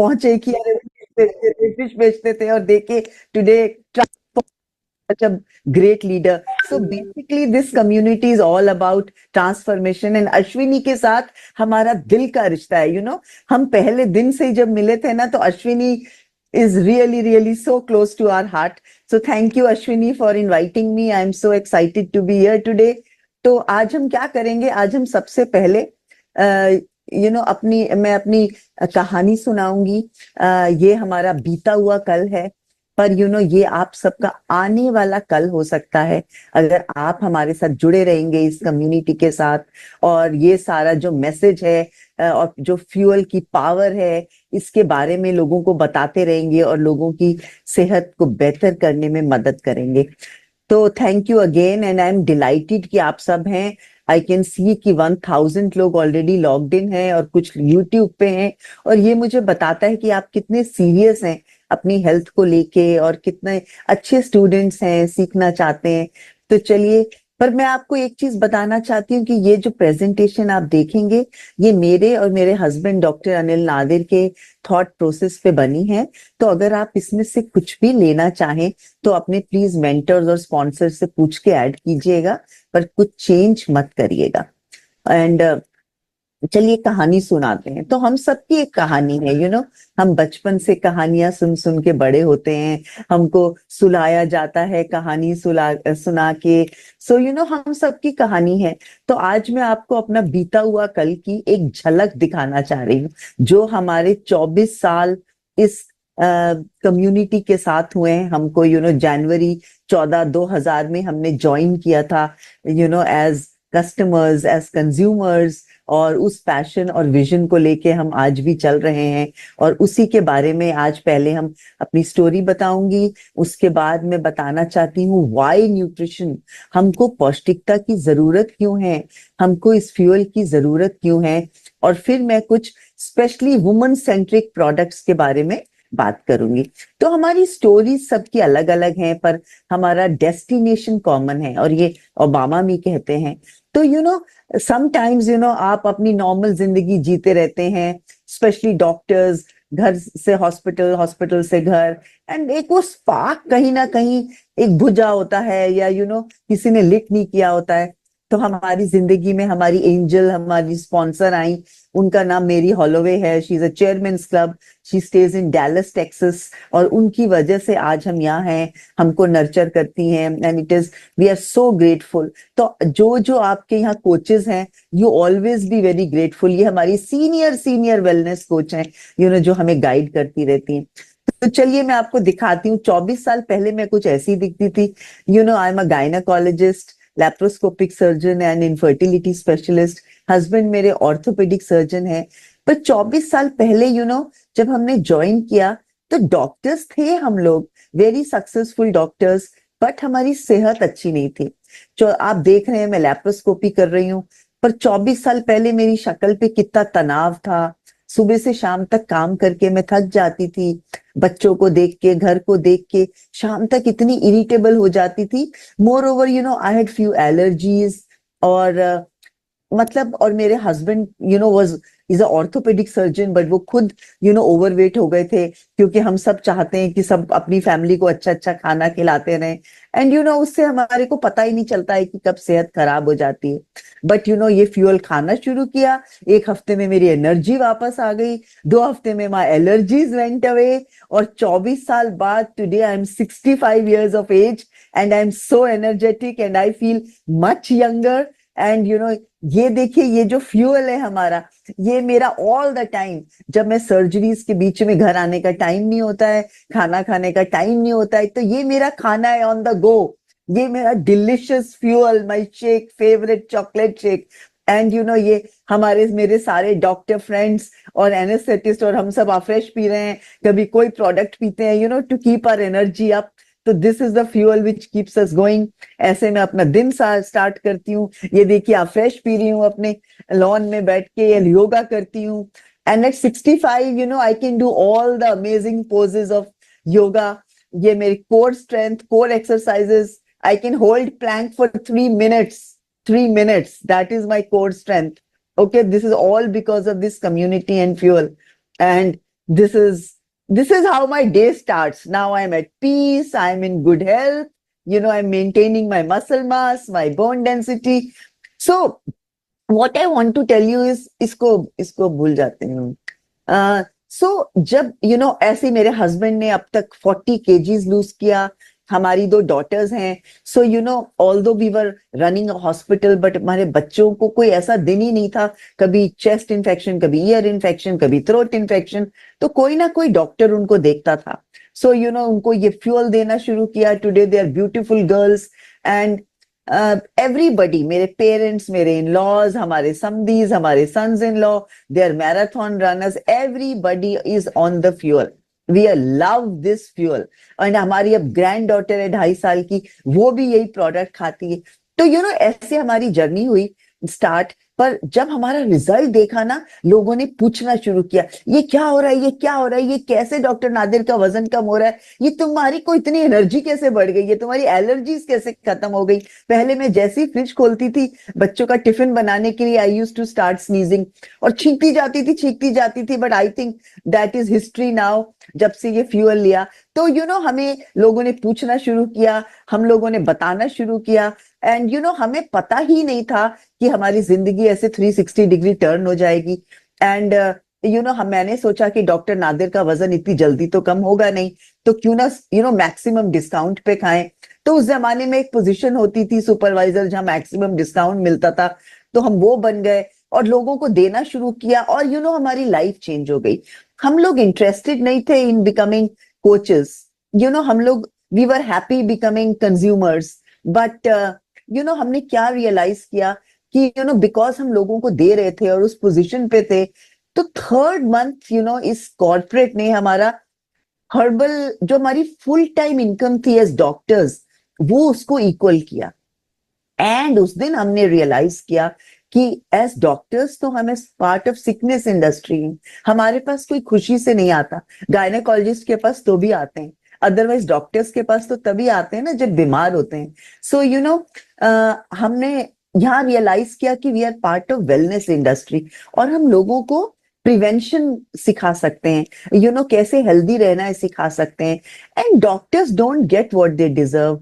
पहुंचे कि अरे फिश बेचते थे और देखे today such a great leader. So basically this community is all about transformation and Ashwini के साथ हमारा दिल का रिश्ता है, you know, हम पहले दिन से जब मिले थे ना तो Ashwini is really so close to our heart. So thank you Ashwini for inviting me. I am so excited to be here today. तो आज हम क्या करेंगे, आज हम सबसे पहले मैं अपनी कहानी सुनाऊंगी। ये हमारा बीता हुआ कल है, पर ये आप सबका आने वाला कल हो सकता है अगर आप हमारे साथ जुड़े रहेंगे इस कम्युनिटी के साथ। और ये सारा जो मैसेज है और जो फ्यूल की पावर है, इसके बारे में लोगों को बताते रहेंगे और लोगों की सेहत को बेहतर करने में मदद करेंगे। तो thank you again and I am delighted कि आप सब हैं। आई कैन सी कि 1000 लोग ऑलरेडी लॉग्ड इन हैं और कुछ यूट्यूब पे हैं, और ये मुझे बताता है कि आप कितने सीरियस हैं अपनी हेल्थ को लेके और कितने अच्छे स्टूडेंट्स हैं, सीखना चाहते हैं। तो चलिए, पर मैं आपको एक चीज बताना चाहती हूँ कि ये जो प्रेजेंटेशन आप देखेंगे ये मेरे और मेरे हस्बैंड डॉक्टर अनिल नादिर के थॉट प्रोसेस पे बनी है। तो अगर आप इसमें से कुछ भी लेना चाहें तो अपने प्लीज मेंटर्स और स्पॉन्सर से पूछ के ऐड कीजिएगा, पर कुछ चेंज मत करिएगा। एंड चलिए कहानी सुनाते हैं। तो हम सबकी एक कहानी है, हम बचपन से कहानियां सुन सुन के बड़े होते हैं, हमको सुलाया जाता है कहानी सुना के। सो हम सबकी कहानी है। तो आज मैं आपको अपना बीता हुआ कल की एक झलक दिखाना चाह रही हूँ, जो हमारे 24 साल इस कम्युनिटी के साथ हुए हैं। हमको जनवरी 14 2000 में हमने ज्वाइन किया था एज कस्टमर्स, एज कंज्यूमर्स, और उस पैशन और विजन को लेके हम आज भी चल रहे हैं। और उसी के बारे में आज पहले हम अपनी स्टोरी बताऊंगी। उसके बाद मैं बताना चाहती हूँ व्हाई न्यूट्रिशन, हमको पौष्टिकता की जरूरत क्यों है, हमको इस फ्यूल की जरूरत क्यों है। और फिर मैं कुछ स्पेशली वुमेन सेंट्रिक प्रोडक्ट्स के बारे में बात करूंगी। तो हमारी स्टोरी सबकी अलग अलग हैं, पर हमारा डेस्टिनेशन कॉमन है, और ये ओबामा भी कहते हैं। तो समटाइम्स आप अपनी नॉर्मल जिंदगी जीते रहते हैं, स्पेशली डॉक्टर्स, घर से हॉस्पिटल, हॉस्पिटल से घर, एंड एक वो स्पार्क कहीं ना कहीं एक बुझा होता है, या किसी ने लिख नहीं किया होता है। तो हमारी जिंदगी में हमारी एंजल, हमारी स्पॉन्सर आई, उनका नाम मेरी हॉलोवे है। She is a chairman's club, she stage in Dallas Texas, और उनकी वजह से आज हम यहाँ हैं, हमको नर्चर करती हैं, and it is we are so grateful. तो जो आपके यहाँ कोचेस हैं, you always be very grateful. ये हमारी सीनियर वेलनेस कोच हैं, जो हमें गाइड करती रहती हैं। तो चलिए मैं आपको दिखाती हूँ। 24 साल पहले मैं कुछ ऐसी दिखती थी। I am a gynaecologist, laparoscopic surgeon and infertility specialist. Husband मेरे ऑर्थोपेडिक सर्जन है। पर 24 साल पहले जब हमने ज्वाइन किया तो डॉक्टर्स थे हम लोग, वेरी सक्सेसफुल डॉक्टर्स, बट हमारी सेहत अच्छी नहीं थी। जो आप देख रहे हैं मैं लैप्रोस्कोपी कर रही हूँ, पर 24 साल पहले मेरी शक्ल पे कितना तनाव था। सुबह से शाम तक काम करके मैं थक जाती थी, बच्चों को देख के, घर को देख के शाम तक इतनी इरिटेबल हो जाती थी। More over I had few allergies, और मतलब, और मेरे husband was is a orthopaedic surgeon, but वो खुद ओवरवेट हो गए थे, क्योंकि हम सब चाहते हैं कि सब अपनी फैमिली को अच्छा अच्छा खाना खिलाते रहें। एंड उससे हमारे को पता ही नहीं चलता है कि कब सेहत खराब हो जाती है। बट ये फ्यूल खाना शुरू किया, 1 हफ्ते में मेरी एनर्जी वापस आ गई, 2 हफ्ते में माई एलर्जीज वेंट अवे, और 24 साल बाद today I am 65 years of age and I am so energetic and I feel much younger। And ये देखिए, ये जो फ्यूल है हमारा, ये मेरा ऑल द टाइम, जब मैं सर्जरीज के बीच में घर आने का टाइम नहीं होता है, खाना खाने का टाइम नहीं होता है, तो ये मेरा खाना है ऑन द गो। ये मेरा delicious fuel, my shake, favourite chocolate shake. And ये हमारे मेरे सारे डॉक्टर फ्रेंड्स और एनेस्थेटिस्ट और हम सब फ्रेश पी रहे हैं, कभी कोई प्रोडक्ट पीते हैं to keep our energy up. तो this is the fuel which keeps us going. ऐसे मैं अपना दिन स्टार्ट करती हूँ। ये देखिए, आप फ्रेश पी रही हूँ अपने लॉन में बैठ के, योगा करती हूँ। And at 65 I can do all the amazing poses of yoga. ये मेरी core strength, core exercises, I can hold plank for 3 minutes, 3 minutes, that is my core strength. Okay, this is all because of this community and fuel. And this is how my day starts. Now I'm at peace, I'm in good health, I'm maintaining my muscle mass, my bone density. So what I want to tell you is, इसको इसको भूल जाते हैं हम। सो जब ऐसे मेरे husband ने अब तक 40 kgs लूज किया, हमारी 2 डॉटर्स हैं, so although we were running a hospital, but हमारे बच्चों को कोई ऐसा दिन ही नहीं था, कभी चेस्ट इन्फेक्शन, कभी ईयर इन्फेक्शन, कभी थ्रोट इन्फेक्शन, तो कोई ना कोई डॉक्टर उनको देखता था। सो उनको ये फ्यूल देना शुरू किया। Today they are beautiful girls and everybody, मेरे पेरेंट्स, मेरे इन लॉज, हमारे समधीज, हमारे sons in law, they are marathon runners, everybody is on the fuel. We are love this fuel. And हमारी अब ग्रैंड डॉटर है 2.5 साल की, वो भी यही प्रोडक्ट खाती है। तो ऐसे हमारी जर्नी हुई स्टार्ट। पर जब हमारा रिजल्ट देखा ना, लोगों ने पूछना शुरू किया, ये क्या हो रहा है, ये क्या हो रहा है, ये कैसे डॉक्टर नादिर का वजन कम हो रहा है, ये तुम्हारी को इतनी एनर्जी कैसे बढ़ गई, ये तुम्हारी एलर्जीज कैसे खत्म हो गई। पहले मैं जैसी फ्रिज खोलती थी बच्चों का टिफिन बनाने के लिए, I used to start sneezing, और छींकती जाती थी, but I think that is history now. जब से ये फ्यूल लिया, तो हमें लोगों ने पूछना शुरू किया, हम लोगों ने बताना शुरू किया, एंड हमें पता ही नहीं था कि हमारी जिंदगी ऐसे 360 डिग्री टर्न हो जाएगी। एंड मैंने सोचा कि डॉक्टर नादिर का वजन इतनी जल्दी तो कम होगा नहीं, तो क्यों ना मैक्सिमम डिस्काउंट पे खाएं। तो उस जमाने में एक पोजीशन होती थी सुपरवाइजर, जहां मैक्सिमम डिस्काउंट मिलता था, तो हम वो बन गए और लोगों को देना शुरू किया, और हमारी लाइफ चेंज हो गई। हम लोग इंटरेस्टेड नहीं थे इन बिकमिंग कोचेस, हम लोग we were happy becoming consumers, but हमने क्या रियलाइज किया कि बिकॉज हम लोगों को दे रहे थे और उस पोजीशन पे थे, तो 3rd मंथ इस कॉर्पोरेट ने हमारा हर्बल, जो हमारी फुल टाइम इनकम थी एज डॉक्टर्स, वो उसको इक्वल किया। एंड उस दिन हमने रियलाइज किया कि एज डॉक्टर्स तो हमें पार्ट ऑफ सिकनेस इंडस्ट्री है, हमारे पास कोई खुशी से नहीं आता। गायनेकोलॉजिस्ट के पास तो भी आते हैं, अदरवाइज डॉक्टर्स के पास तो तभी आते हैं ना जब बीमार होते हैं। सो हमने यहाँ रियलाइज किया कि we are part of wellness industry, और हम लोगों को प्रिवेंशन सिखा सकते हैं, कैसे हेल्दी रहना है सिखा सकते हैं। And doctors don't get what they deserve.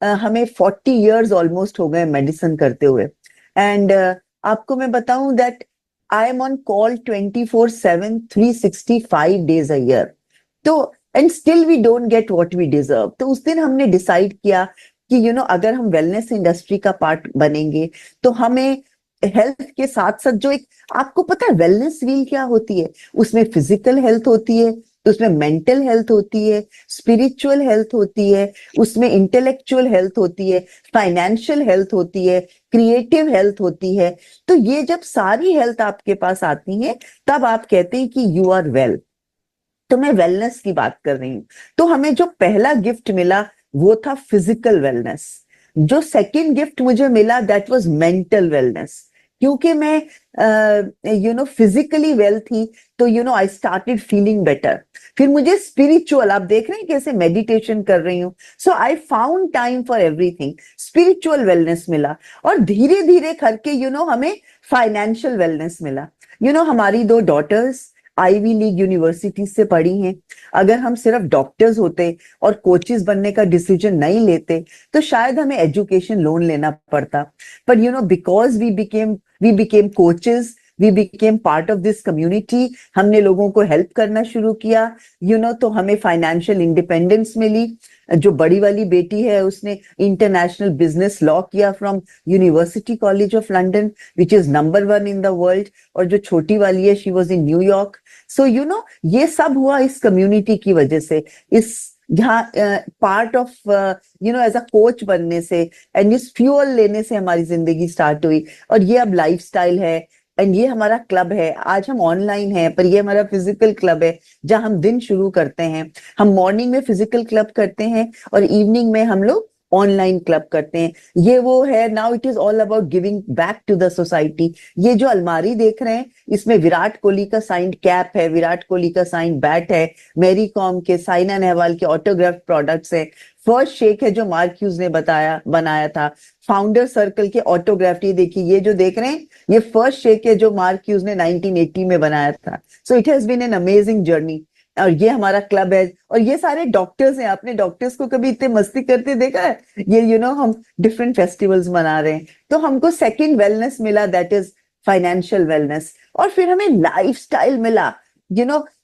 हमें 40 इयर्स ऑलमोस्ट हो गए मेडिसिन करते हुए, एंड आपको मैं बताऊं that I am on call 24/7 365 days a year. तो and still we don't get what we deserve. तो उस दिन हमने डिसाइड किया कि अगर हम वेलनेस इंडस्ट्री का पार्ट बनेंगे, तो हमें हेल्थ के साथ साथ जो एक, आपको पता है वेलनेस व्हील क्या होती है? उसमें फिजिकल हेल्थ होती है, तो उसमें मेंटल हेल्थ होती है, स्पिरिचुअल हेल्थ होती है, उसमें इंटेलेक्चुअल हेल्थ होती है, फाइनेंशियल हेल्थ होती है, क्रिएटिव हेल्थ होती है। तो ये जब सारी हेल्थ आपके पास आती है, तब आप कहते हैं कि यू आर वेल। तो मैं वेलनेस की बात कर रही हूँ। तो हमें जो पहला गिफ्ट मिला वो था फिजिकल वेलनेस। जो सेकंड गिफ्ट मुझे मिला दैट वाज मेंटल वेलनेस, क्योंकि मैं फिजिकली वेल थी, तो आई स्टार्टेड फीलिंग बेटर। फिर मुझे स्पिरिचुअल, आप देख रहे हैं कैसे मेडिटेशन कर रही हूँ, so I found time for everything. Spiritual wellness मिला, और धीरे धीरे करके हमें फाइनेंशियल वेलनेस मिला। हमारी 2 डॉटर्स आईवी लीग यूनिवर्सिटी से पढ़ी हैं। अगर हम सिर्फ डॉक्टर्स होते और कोचेस बनने का डिसीजन नहीं लेते, तो शायद हमें एजुकेशन लोन लेना पड़ता। पर because we became coaches, we became part of this community, हमने लोगों को हेल्प करना शुरू किया, तो हमें फाइनेंशियल इंडिपेंडेंस मिली। जो बड़ी वाली बेटी है उसने इंटरनेशनल बिजनेस लॉ किया from university college of London, which is number 1 in the world, और जो छोटी वाली है शी वॉज इन न्यूयॉर्क। सो ये सब हुआ इस कम्युनिटी की वजह से, इस जहाँ part of as a coach बनने से एंड इस फ्यूल लेने से हमारी जिंदगी स्टार्ट हुई। और ये अब लाइफस्टाइल है, एंड ये हमारा क्लब है। आज हम ऑनलाइन हैं, पर ये हमारा फिजिकल क्लब है, जहां हम दिन शुरू करते हैं। हम मॉर्निंग में फिजिकल क्लब करते हैं, और इवनिंग में हम लोग ऑनलाइन क्लब करते हैं, ये वो है। Now it is all about giving back to the society. ये जो अलमारी देख रहे हैं, इसमें विराट कोहली का साइंड कैप है, विराट कोहली का साइंड बैट है, मैरी कॉम के, साइना नेहवाल के ऑटोग्राफ प्रोडक्ट्स है। फर्स्ट शेक है जो मार्क ह्यूज ने बनाया था। फाउंडर सर्कल के ऑटोग्राफ, ये देखिए, ये जो देख रहे हैं, ये फर्स्ट शेक है जो मार्क ह्यूज ने 1980 में बनाया था। So it has been an amazing journey. और ये हमारा क्लब है, और ये सारे डॉक्टर्स हैं। आपने डॉक्टर्स को कभी इतने मस्ती करते देखा है? ये हम डिफरेंट फेस्टिवल्स मना रहे हैं, तो हमको सेकंड वेलनेस मिला, दैट इज फाइनेंशियल वेलनेस। और फिर हमें लाइफस्टाइल मिला।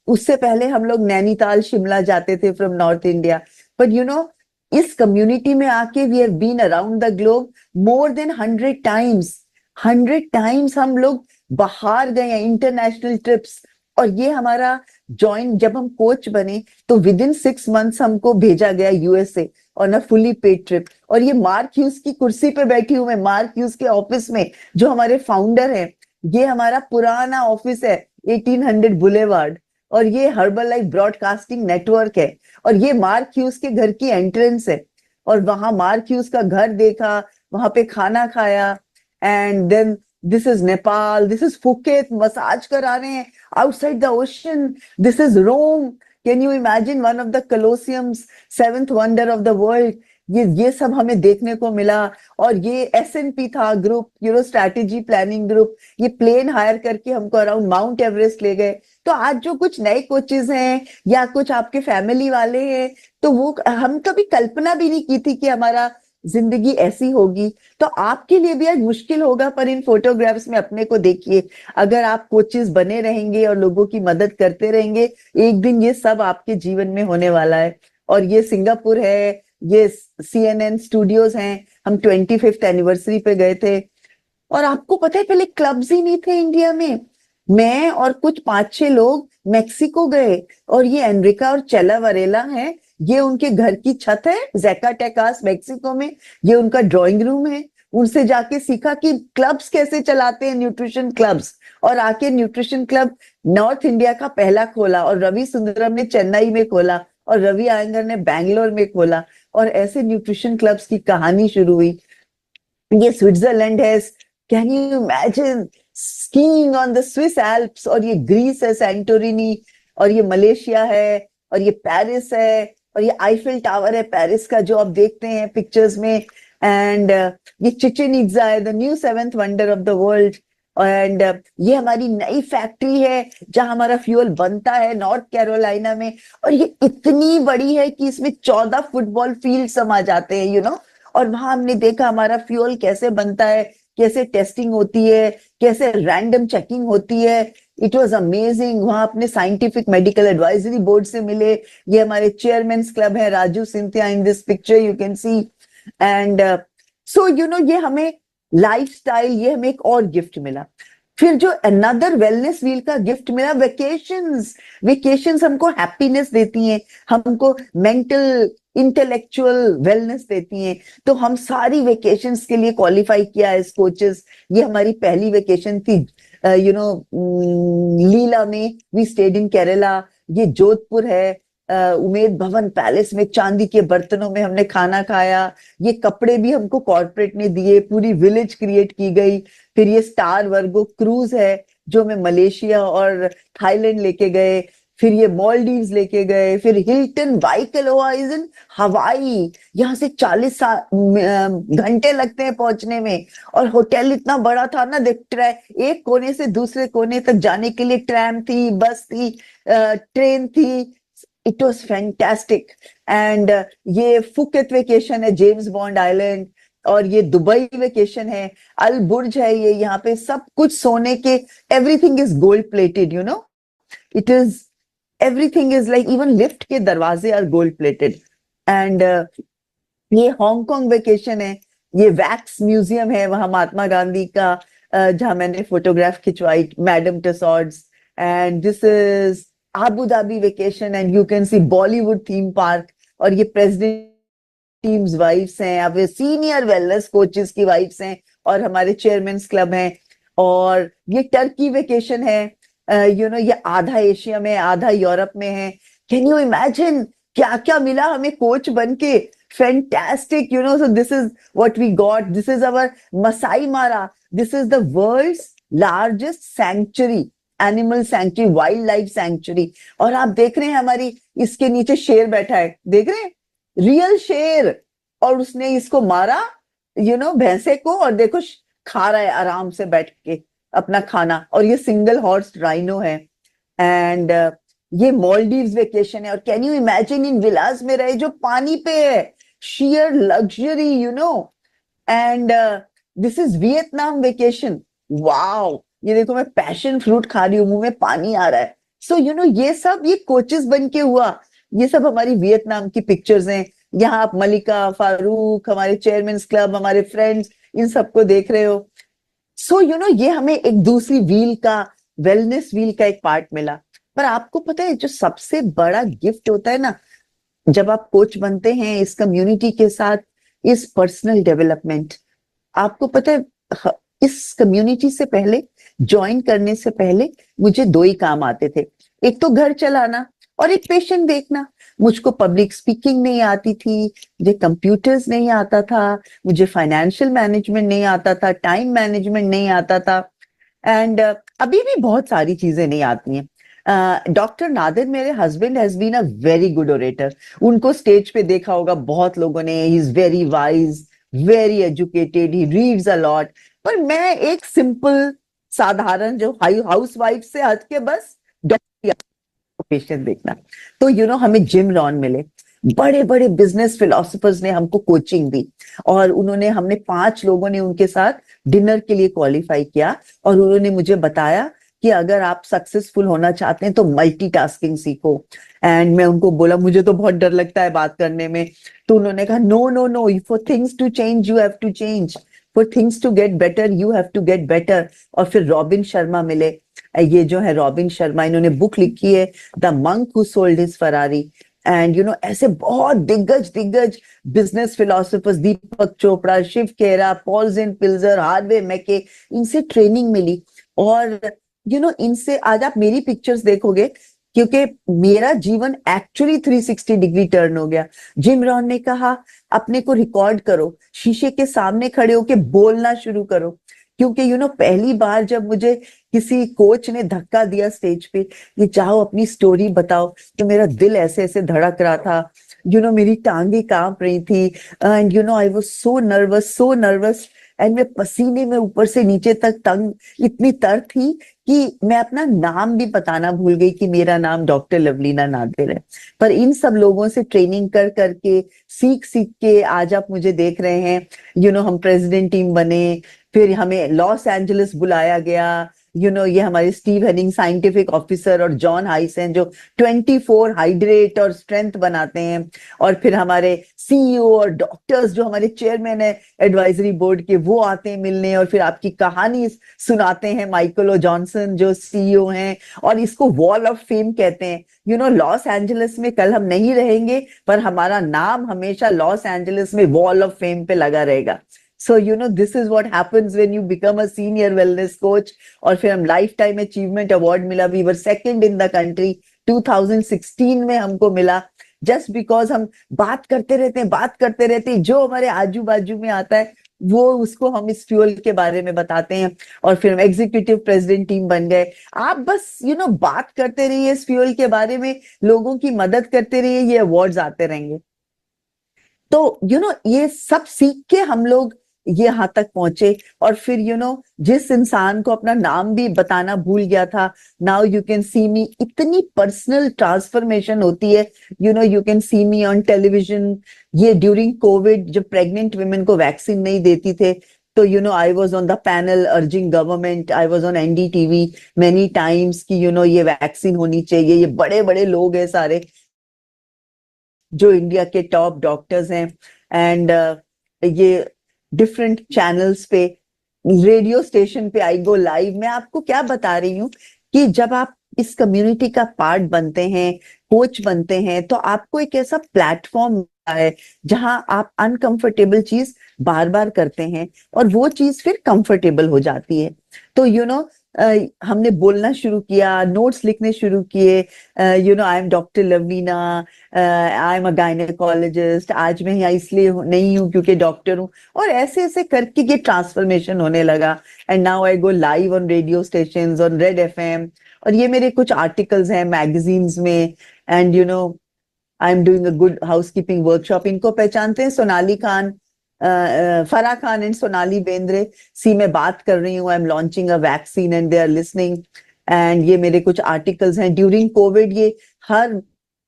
उससे पहले हम लोग नैनीताल, शिमला जाते थे फ्रॉम नॉर्थ इंडिया, बट इस कम्युनिटी में आके we have been around the globe more than 100 times. 100 times हम लोग बाहर गए हैं, इंटरनेशनल ट्रिप्स। और ये हमारा जॉइन, जब हम कोच बने तो विद इन 6 मंथ्स हमको भेजा गया USA on a fully paid trip. और ये मार्क ह्यूज की कुर्सी पे बैठी हूं मैं, मार्क ह्यूज के ऑफिस में, जो हमारे फाउंडर हैं। ये हमारा पुराना ऑफिस है, 1800 बुलेवार्ड। और ये हर्बल लाइफ ब्रॉडकास्टिंग नेटवर्क है। और ये मार्क ह्यूज के घर की एंट्रेंस है। और वहां मार्क ह्यूज का घर देखा, वहां पे खाना खाया। And then this is Nepal, this is Phuket, massage करा रहे हैं outside the ocean. This is Rome. Can you imagine? One of the Colosseums, seventh wonder of the world. ये सब हमें देखने को मिला। और ये एसएनपी था ग्रुप, स्ट्रैटेजी प्लानिंग ग्रुप। ये प्लेन हायर करके हमको अराउंड माउंट एवरेस्ट ले गए। तो आज जो कुछ नए कोचेस हैं या कुछ आपके फैमिली वाले हैं, तो वो हम कभी कल्पना भी नहीं की थी कि हमारा जिंदगी ऐसी होगी। तो आपके लिए भी आज मुश्किल होगा, पर इन फोटोग्राफ्स में अपने को देखिए। अगर आप कोचेस बने रहेंगे और लोगों की मदद करते रहेंगे, एक दिन ये सब आपके जीवन में होने वाला है। और ये सिंगापुर है, ये CNN स्टूडियोज हैं। हम 25th एनिवर्सरी पे गए थे। और आपको पता है, पहले क्लब्स ही नहीं थे इंडिया में। मैं और कुछ 5-6 लोग मेक्सिको गए, और ये एनरिका और चेला वरेला हैं। ये उनके घर की छत है, ज़ेकाटेकास मेक्सिको में। ये उनका ड्राइंग रूम है। उनसे जाके सीखा कि क्लब्स कैसे चलाते हैं, न्यूट्रिशन क्लब्स। और आके न्यूट्रिशन क्लब नॉर्थ इंडिया का पहला खोला, और रवि सुंदरम ने चेन्नई में खोला, और रवि आयंगर ने बैंगलोर में खोला। और ऐसे न्यूट्रिशन क्लब्स की कहानी शुरू हुई। ये स्विट्जरलैंड है, can you imagine skiing on the Swiss Alps. और ये ग्रीस है, सैंटोरिनी। और ये मलेशिया है, और ये पेरिस है, और ये आईफिल टावर है पेरिस का, जो आप देखते हैं पिक्चर्स में। एंड ये चिचेन इट्जा है, the new seventh wonder of the world. And ये हमारी नई फैक्ट्री है जहां हमारा फ्यूल बनता है, नॉर्थ कैरोलिना में। और ये इतनी बड़ी है कि इसमें 14 फुटबॉल फील्ड समा जाते हैं, और वहां हमने देखा हमारा फ्यूल कैसे बनता है, कैसे टेस्टिंग होती है, कैसे रैंडम चेकिंग होती है। It was amazing. वहां अपने साइंटिफिक मेडिकल एडवाइजरी बोर्ड से मिले। ये हमारे चेयरमैन्स क्लब है, Raju Cynthia, in this picture you can C. And so ये हमें लाइफस्टाइल, ये हमें एक और गिफ्ट मिला। फिर जो अनदर वेलनेस व्हील का गिफ्ट मिला, वेकेशंस। वेकेशंस हमको हैप्पीनेस देती हैं, हमको मेंटल इंटेलेक्चुअल वेलनेस देती हैं। तो हम सारी वेकेशंस के लिए क्वालिफाई किया एज कोचेस। ये हमारी पहली वेकेशन थी, लीला में, वी स्टेड इन केरला। ये जोधपुर है, उमेद भवन पैलेस में चांदी के बर्तनों में हमने खाना खाया। ये कपड़े भी हमको कॉर्पोरेट ने दिए, पूरी विलेज क्रिएट की गई। फिर ये स्टार वर्गो क्रूज है जो हमें मलेशिया और थाईलैंड लेके गए। फिर ये मॉलडीव्स लेके गए। फिर हिल्टन वाइकेलोआ इज इन हवाई, यहाँ से 40 घंटे लगते हैं पहुंचने में। और होटल इतना बड़ा था ना, देख एक कोने से दूसरे कोने तक जाने के लिए ट्रैम थी, बस थी, ट्रेन थी। It was fantastic. एंड ये फुकेत वेकेशन है, जेम्स बॉन्ड आइलैंड। और ये दुबई वेकेशन है, अल बुर्ज है। ये यहाँ पे सब कुछ सोने के, everything is gold plated, it is, everything is like, even lift के दरवाजे आर गोल्ड प्लेटेड। एंड ये हांगकांग वेकेशन है। ये वैक्स म्यूजियम है वहां महात्मा गांधी का, जहां मैंने फोटोग्राफ खिंचवाई, Madame Tussauds. And this is Abu Dhabi vacation, and you can see Bollywood theme park. और ये प्रेसिडेंट टीम्स वाइफ्स हैं, अब सीनियर वेलनेस कोचेस की वाइफ्स हैं, और हमारे चेयरमैन्स क्लब हैं। और ये टर्की वेकेशन है, ये आधा एशिया में, आधा यूरोप में है। कैन यू इमेजिन क्या क्या मिला हमें कोच बन के। fantastic, so this is what we got. This is our Masai Mara. This is the world's largest sanctuary, animal sanctuary, wild life sanctuary. और आप देख रहे हैं हमारी इसके नीचे शेर बैठा है, देख रहे हैं, रियल शेर, और उसने इसको मारा, भैंसे को, और देखो खा रहा है आराम से बैठ के अपना खाना। और ये सिंगल हॉर्स राइनो है। एंड ये मालदीव्स वेकेशन है, और कैन यू इमेजिन इन विलास में रहे जो पानी पे है, sheer luxury, and this is Vietnam vacation. Wow, ये देखो मैं पैशन फ्रूट खा रही हूँ, मुंह में पानी आ रहा है। सो ये सब ये कोचेस बन के हुआ, ये सब हमारी वियतनाम की पिक्चर्स हैं। यहाँ आप मलिका, फारूक, हमारे चेयरमैन्स क्लब, हमारे फ्रेंड्स, इन सबको देख रहे हो। सो ये हमें एक दूसरी व्हील का, वेलनेस व्हील का एक पार्ट मिला। पर आपको पता है जो सबसे बड़ा गिफ्ट होता है ना, जब आप कोच बनते हैं इस कम्युनिटी के साथ, इस पर्सनल डेवलपमेंट। आपको पता है इस कम्युनिटी से पहले, ज्वाइन करने से पहले मुझे 2 ही काम आते थे, एक तो घर चलाना और एक पेशेंट देखना। मुझको पब्लिक स्पीकिंग नहीं आती थी, मुझे कंप्यूटर्स नहीं आता था, मुझे फाइनेंशियल मैनेजमेंट नहीं आता था, टाइम मैनेजमेंट नहीं आता था, एंड अभी भी बहुत सारी चीजें नहीं आती हैं। डॉक्टर नादिर, मेरे husband, has been a very good orator. उनको स्टेज पे देखा होगा बहुत लोगों ने, he is very wise, very educated, he reads a lot. पर मैं एक सिंपल साधारण जो हाउस वाइफ से हट के बस डॉक्टर पेशेंट देखना। तो हमें जिम रॉन मिले, बड़े बड़े बिजनेस फिलोसफर्स ने हमको कोचिंग दी, और हमने 5 लोगों ने उनके साथ डिनर के लिए क्वालिफाई किया, और उन्होंने मुझे बताया कि अगर आप सक्सेसफुल होना चाहते हैं तो मल्टीटास्किंग सीखो। एंड मैं उनको बोला, मुझे तो बहुत डर लगता है बात करने में। तो उन्होंने कहा, no no no, for things to change you have to change, for things to get better you have to get better. और फिर रॉबिन शर्मा मिले। ये जो है रॉबिन शर्मा, इन्होंने बुक लिखी है the monk who sold his Ferrari. And ऐसे बहुत दिग्गज दिग्गज बिजनेस फिलोसफर्स, दीपक चोपड़ा, शिव खेरा, पॉल पिल्जर, हार्वे मैके, इनसे ट्रेनिंग मिली। और इनसे आज आप मेरी पिक्चर्स देखोगे, क्योंकि मेरा जीवन एक्चुअली 360 डिग्री टर्न हो गया। जिम रॉन ने कहा, अपने को रिकॉर्ड करो, शीशे के सामने खड़े होके बोलना शुरू करो। क्योंकि पहली बार जब मुझे किसी कोच ने धक्का दिया स्टेज पे, ये जाओ अपनी स्टोरी बताओ, तो मेरा दिल ऐसे ऐसे धड़क रहा था, मेरी टांगे कांप रही थी, and I was so nervous, and मैं पसीने में ऊपर से नीचे तक तंग, इतनी तर थी कि मैं अपना नाम भी बताना भूल गई कि मेरा नाम डॉक्टर लवलीना नादिर है। पर इन सब लोगों से ट्रेनिंग कर करके, सीख सीख के आज आप मुझे देख रहे हैं। हम प्रेसिडेंट टीम बने, फिर हमें लॉस एंजलिस बुलाया गया। ये हमारे स्टीव हेनिंग साइंटिफिक ऑफिसर और जॉन हाइस हैं जो 24 हाइड्रेट और स्ट्रेंथ बनाते हैं। और फिर हमारे सीईओ और डॉक्टर्स जो हमारे चेयरमैन है एडवाइजरी बोर्ड के, वो आते हैं मिलने, और फिर आपकी कहानी सुनाते हैं। माइकल ओ जॉनसन जो सीईओ हैं, और इसको वॉल ऑफ फेम कहते हैं। लॉस एंजलिस में कल हम नहीं रहेंगे, पर हमारा नाम हमेशा लॉस एंजलिस में वॉल ऑफ फेम पे लगा रहेगा। So, this is what happens when you become a senior wellness coach. और फिर हम लाइफ टाइम अचीवमेंट अवार्ड मिला, we were second in the country, 2016 में हमको मिला, जस्ट बिकॉज हम बात करते रहते हैं, जो हमारे आजू बाजू में आता है वो उसको हम इस फ्यूल के बारे में बताते हैं। और फिर हम एग्जीक्यूटिव प्रेसिडेंट टीम बन गए। आप बस बात करते रहिए इस फ्यूल के बारे में, लोगों की मदद करते रहिए, ये अवार्ड्स आते रहेंगे। तो ये सब सीख के हम लोग ये यहाँ तक पहुंचे। और फिर जिस इंसान को अपना नाम भी बताना भूल गया था, नाउ यू कैन सी मी, इतनी पर्सनल ट्रांसफॉर्मेशन होती है। You can C me on television. ये ड्यूरिंग कोविड जब प्रेग्नेंट वुमेन को वैक्सीन नहीं देती थे, तो I was on the panel urging government, I was on NDTV many times कि ये वैक्सीन होनी चाहिए। ये बड़े बड़े लोग हैं सारे, जो इंडिया के टॉप डॉक्टर्स हैं, एंड ये डिफरेंट चैनल्स पे, रेडियो स्टेशन पे आई गो लाइव। मैं आपको क्या बता रही हूँ कि जब आप इस कम्युनिटी का पार्ट बनते हैं, कोच बनते हैं, तो आपको एक ऐसा प्लेटफॉर्म मिलता है जहां आप अनकंफर्टेबल चीज बार बार करते हैं और वो चीज फिर कंफर्टेबल हो जाती है। तो हमने बोलना शुरू किया, नोट्स लिखने शुरू किए, I am doctor Lovlina, I am a gynaecologist, आज मैं यहाँ इसलिए नहीं हूँ क्योंकि डॉक्टर हूँ, और ऐसे ऐसे करके ये ट्रांसफॉर्मेशन होने लगा। And now I go live on radio station, on Red FM, और ये मेरे कुछ आर्टिकल्स हैं मैगजीन्स में। And I am doing a good housekeeping workshop. इनको पहचानते हैं? सोनाली खान, फराह खान एंड सोनाली बेंद्रे। सी मैं बात कर रही हूँ, I am launching a vaccine and they are listening. And ये मेरे कुछ आर्टिकल्स हैं ड्यूरिंग कोविड, ये हर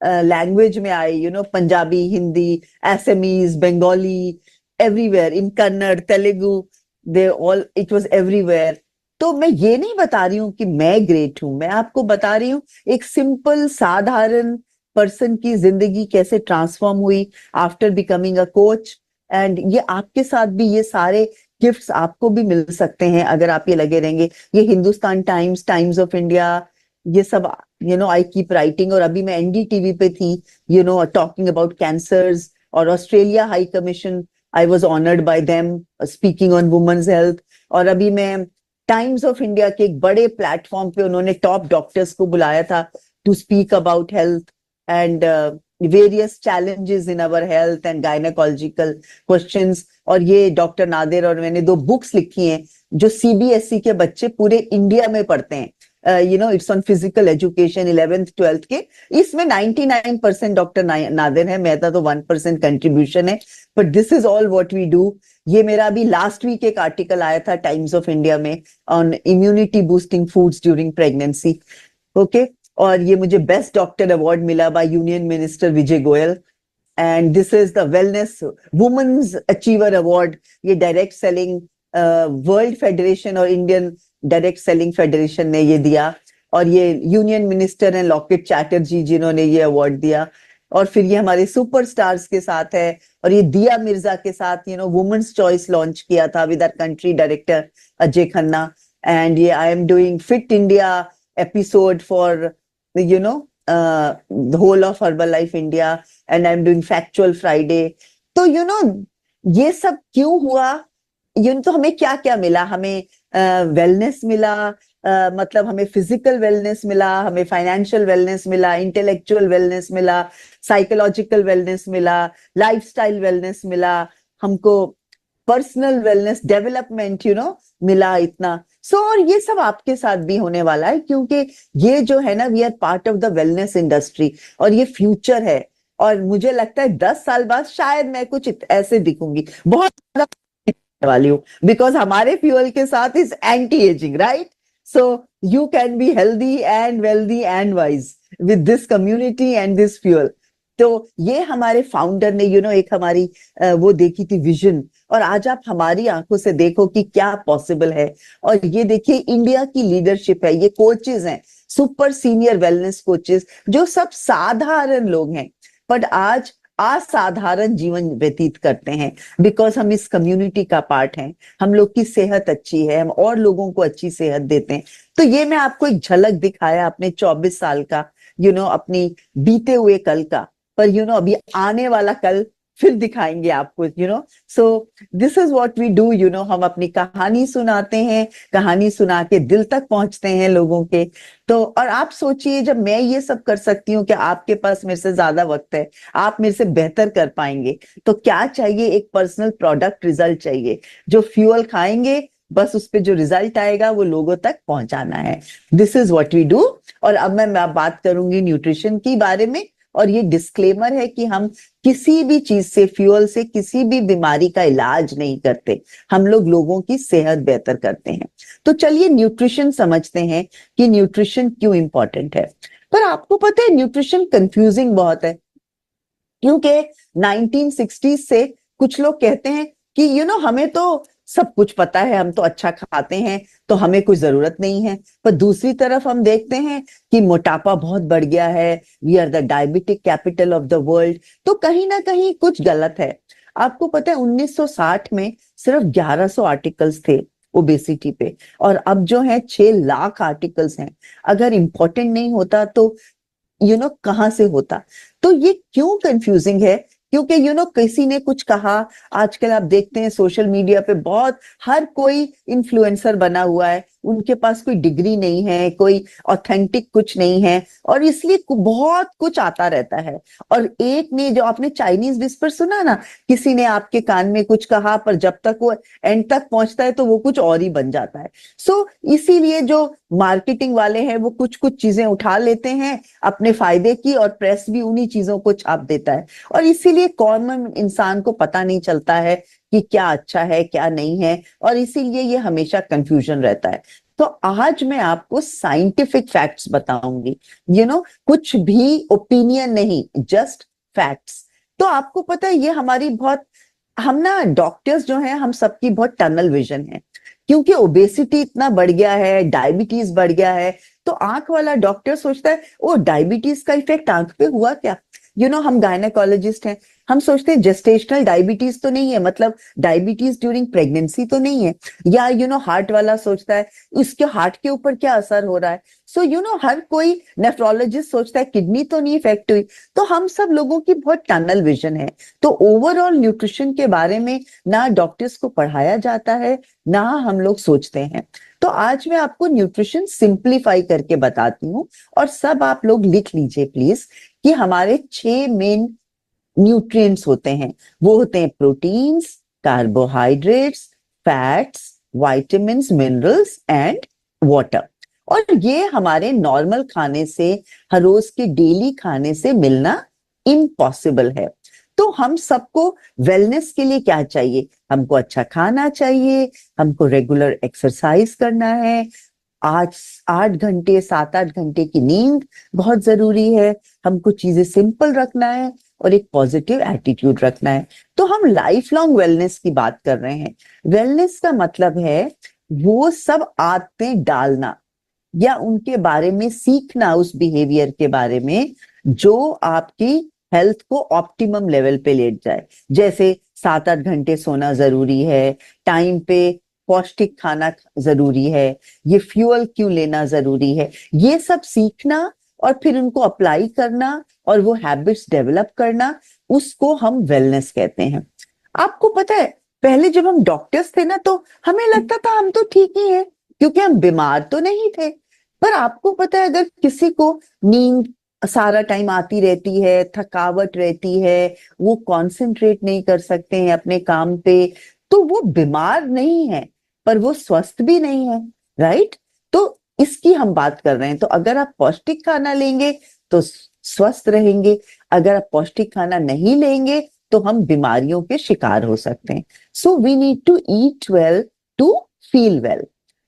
लैंग्वेज में आए, Punjabi, Hindi, SMEs, Bengali, everywhere, in Kannada, Telugu, they all, it was everywhere. तो मैं ये नहीं बता रही हूँ कि मैं ग्रेट हूं, मैं आपको बता रही हूँ एक सिंपल साधारण पर्सन की जिंदगी कैसे ट्रांसफॉर्म हुई after becoming a coach. And ये आपके साथ भी ये सारे गिफ्ट्स आपको भी मिल सकते हैं अगर आप ये लगे रहेंगे। ये Hindustan times, times of India, ये सब आई कीप राइटिंग। और अभी मैं एनडीटीवी पे थी टॉकिंग अबाउट कैंसर्स, और Australia high commission, I was honoured by them speaking on women's health. और अभी मैं टाइम्स ऑफ इंडिया के एक बड़े प्लेटफॉर्म पे उन्होंने टॉप डॉक्टर्स को बुलाया था to speak about health and various challenges in our health and gynaecological questions. और ये डॉक्टर नादिर और मैंने 2 बुक्स लिखी हैं जो सीबीएसई के बच्चे पूरे इंडिया में पढ़ते हैं। It's on physical education 11th 12th के। इसमें 99% डॉक्टर नादिर है, मेरा तो 1% कंट्रीब्यूशन है, but this is all what we do. ये मेरा अभी लास्ट वीक एक आर्टिकल आया था टाइम्स ऑफ इंडिया में on immunity boosting foods during pregnancy. Okay, और ये मुझे बेस्ट डॉक्टर अवार्ड मिला by union minister Vijay Goel. And this is the wellness women's achiever award. ये डायरेक्ट सेलिंग वर्ल्ड फेडरेशन और इंडियन डायरेक्ट सेलिंग फेडरेशन ने ये दिया, और ये यूनियन मिनिस्टर हैं लॉकेट चैटर्जी जिन्होंने ये अवार्ड दिया। और फिर ये हमारे सुपरस्टार्स के साथ है, और ये दिया मिर्जा के साथ वुमेन्स चॉइस लॉन्च किया था with our country director Ajay Khanna. And ये I am doing fit India episode for the whole of Herbalife India, and I'm doing Factual Friday. तो ये सब क्यों हुआ? तो हमें क्या क्या मिला? हमें वेलनेस मिला, मतलब हमें फिजिकल वेलनेस मिला, हमें फाइनेंशियल वेलनेस मिला, इंटेलेक्चुअल वेलनेस मिला, साइकोलॉजिकल वेलनेस मिला, लाइफस्टाइल वेलनेस मिला, हमको पर्सनल वेलनेस डेवलपमेंट मिला इतना। और ये सब आपके साथ भी होने वाला है, क्योंकि ये जो है ना, we are part of the wellness industry, और ये फ्यूचर है। और मुझे लगता है 10 साल बाद शायद मैं कुछ ऐसे दिखूंगी, बहुत ज्यादा वाली हूँ, बिकॉज हमारे फ्यूल के साथ is anti ageing, right? So you can be healthy and wealthy and wise with this community and this fuel. तो ये हमारे फाउंडर ने एक हमारी वो देखी थी विजन, और आज आप हमारी आंखों से देखो कि क्या पॉसिबल है। और ये देखिए इंडिया की लीडरशिप है, ये कोचेस हैं, सुपर सीनियर वेलनेस कोचेस, जो सब साधारण लोग हैं, बट आज असाधारण जीवन व्यतीत करते हैं, बिकॉज हम इस कम्युनिटी का पार्ट हैं। हम लोग की सेहत अच्छी है, हम और लोगों को अच्छी सेहत देते हैं। तो ये मैं आपको एक झलक दिखाया अपने 24 साल का, अपनी बीते हुए कल का। पर अभी आने वाला कल फिर दिखाएंगे आपको। So this is what we do. हम अपनी कहानी सुनाते हैं, कहानी सुना के दिल तक पहुंचते हैं लोगों के। तो और आप सोचिए, जब मैं ये सब कर सकती हूँ कि आपके पास मेरे से ज्यादा वक्त है, आप मेरे से बेहतर कर पाएंगे, तो क्या चाहिए? एक पर्सनल प्रोडक्ट रिजल्ट चाहिए। जो फ्यूल खाएंगे, बस उस पे जो रिजल्ट आएगा वो लोगों तक पहुंचाना है। This is what we do. और अब मैं बात करूंगी न्यूट्रिशन की बारे में। और ये डिस्क्लेमर है कि हम किसी भी चीज से, फ्यूल से किसी भी बीमारी का इलाज नहीं करते, हम लोग लोगों की सेहत बेहतर करते हैं। तो चलिए न्यूट्रिशन समझते हैं कि न्यूट्रिशन क्यों इंपॉर्टेंट है। पर आपको पता है न्यूट्रिशन कंफ्यूजिंग बहुत है, क्योंकि 1960 से कुछ लोग कहते हैं कि हमें तो सब कुछ पता है, हम तो अच्छा खाते हैं, तो हमें कोई जरूरत नहीं है। पर दूसरी तरफ हम देखते हैं कि मोटापा बहुत बढ़ गया है, we are the diabetic capital of the world. तो कहीं ना कहीं कुछ गलत है। आपको पता है 1960 में सिर्फ 1100 आर्टिकल्स थे ओबेसिटी पे, और अब जो है 6 लाख आर्टिकल्स हैं। अगर इंपॉर्टेंट नहीं होता तो कहां से होता? तो ये क्यों कंफ्यूजिंग है? क्योंकि किसी ने कुछ कहा। आजकल आप देखते हैं सोशल मीडिया पे बहुत, हर कोई इन्फ्लुएंसर बना हुआ है, उनके पास कोई डिग्री नहीं है, कोई ऑथेंटिक कुछ नहीं है, और इसलिए बहुत कुछ आता रहता है। और एक ने, जो आपने चाइनीज विस्पर सुना ना, किसी ने आपके कान में कुछ कहा, पर जब तक वो एंड तक पहुंचता है तो वो कुछ और ही बन जाता है। सो इसीलिए जो मार्केटिंग वाले हैं वो कुछ कुछ चीजें उठा लेते हैं अपने फायदे की, और प्रेस भी उन्हीं चीजों को छाप देता है, और इसीलिए कॉमन इंसान को पता नहीं चलता है कि क्या अच्छा है क्या नहीं है, और इसीलिए ये हमेशा कंफ्यूजन रहता है। तो आज मैं आपको साइंटिफिक फैक्ट्स बताऊंगी, कुछ भी ओपिनियन नहीं, जस्ट फैक्ट्स। तो आपको पता है, ये हमारी बहुत, हम ना डॉक्टर्स जो हैं, हम सबकी बहुत टनल विजन है, क्योंकि ओबेसिटी इतना बढ़ गया है, डायबिटीज बढ़ गया है। तो आंख वाला डॉक्टर सोचता है, ओ डायबिटीज का इफेक्ट आंख पे हुआ क्या। हम गायनेकोलॉजिस्ट हैं, हम सोचते हैं जेस्टेशनल डायबिटीज तो नहीं है, मतलब डायबिटीज ड्यूरिंग प्रेगनेंसी तो नहीं है। या हार्ट वाला सोचता है उसके हार्ट के ऊपर क्या असर हो रहा है। सो हर कोई नेफ्रोलॉजिस्ट सोचता है किडनी तो नहीं इफेक्ट हुई। तो हम सब लोगों की बहुत टनल विजन है। तो ओवरऑल न्यूट्रिशन के बारे में ना डॉक्टर्स को पढ़ाया जाता है, ना हम लोग सोचते हैं। तो आज मैं आपको न्यूट्रिशन सिंप्लीफाई करके बताती हूँ, और सब आप लोग लिख लीजिए प्लीज, कि हमारे 6 मेन न्यूट्रिएंट्स होते हैं। वो होते हैं proteins, carbohydrates, fats, vitamins, minerals and water. और ये हमारे नॉर्मल खाने से, हर रोज के डेली खाने से मिलना इम्पॉसिबल है। तो हम सबको वेलनेस के लिए क्या चाहिए? हमको अच्छा खाना चाहिए, हमको रेगुलर एक्सरसाइज करना है, 8 8 घंटे 7 8 घंटे की नींद बहुत जरूरी है, हमको चीजें सिंपल रखना है, और एक पॉजिटिव एटीट्यूड रखना है। तो हम लाइफ लॉन्ग वेलनेस की बात कर रहे हैं। वेलनेस का मतलब है वो सब आदतें डालना, या उनके बारे में सीखना, उस बिहेवियर के बारे में जो आपकी हेल्थ को ऑप्टिमम लेवल पे ले जाए। जैसे 7 8 घंटे सोना जरूरी है, टाइम पे पौष्टिक खाना जरूरी है, ये फ्यूल क्यों लेना जरूरी है, ये सब सीखना और फिर उनको अप्लाई करना और वो हैबिट्स डेवलप करना, उसको हम वेलनेस कहते हैं। आपको पता है, पहले जब हम डॉक्टर्स थे ना, तो हमें लगता था हम तो ठीक ही हैं, क्योंकि हम बीमार तो नहीं थे। पर आपको पता है, अगर किसी को नींद सारा टाइम आती रहती है, थकावट रहती है, वो कॉन्सेंट्रेट नहीं कर सकते हैं अपने काम पे, तो वो बीमार नहीं है, पर वो स्वस्थ भी नहीं है। राइट? तो इसकी हम बात कर रहे हैं। तो अगर आप पौष्टिक खाना लेंगे तो स्वस्थ रहेंगे, अगर आप पौष्टिक खाना नहीं लेंगे तो हम बीमारियों के शिकार हो सकते हैं। So we need to eat well to feel well.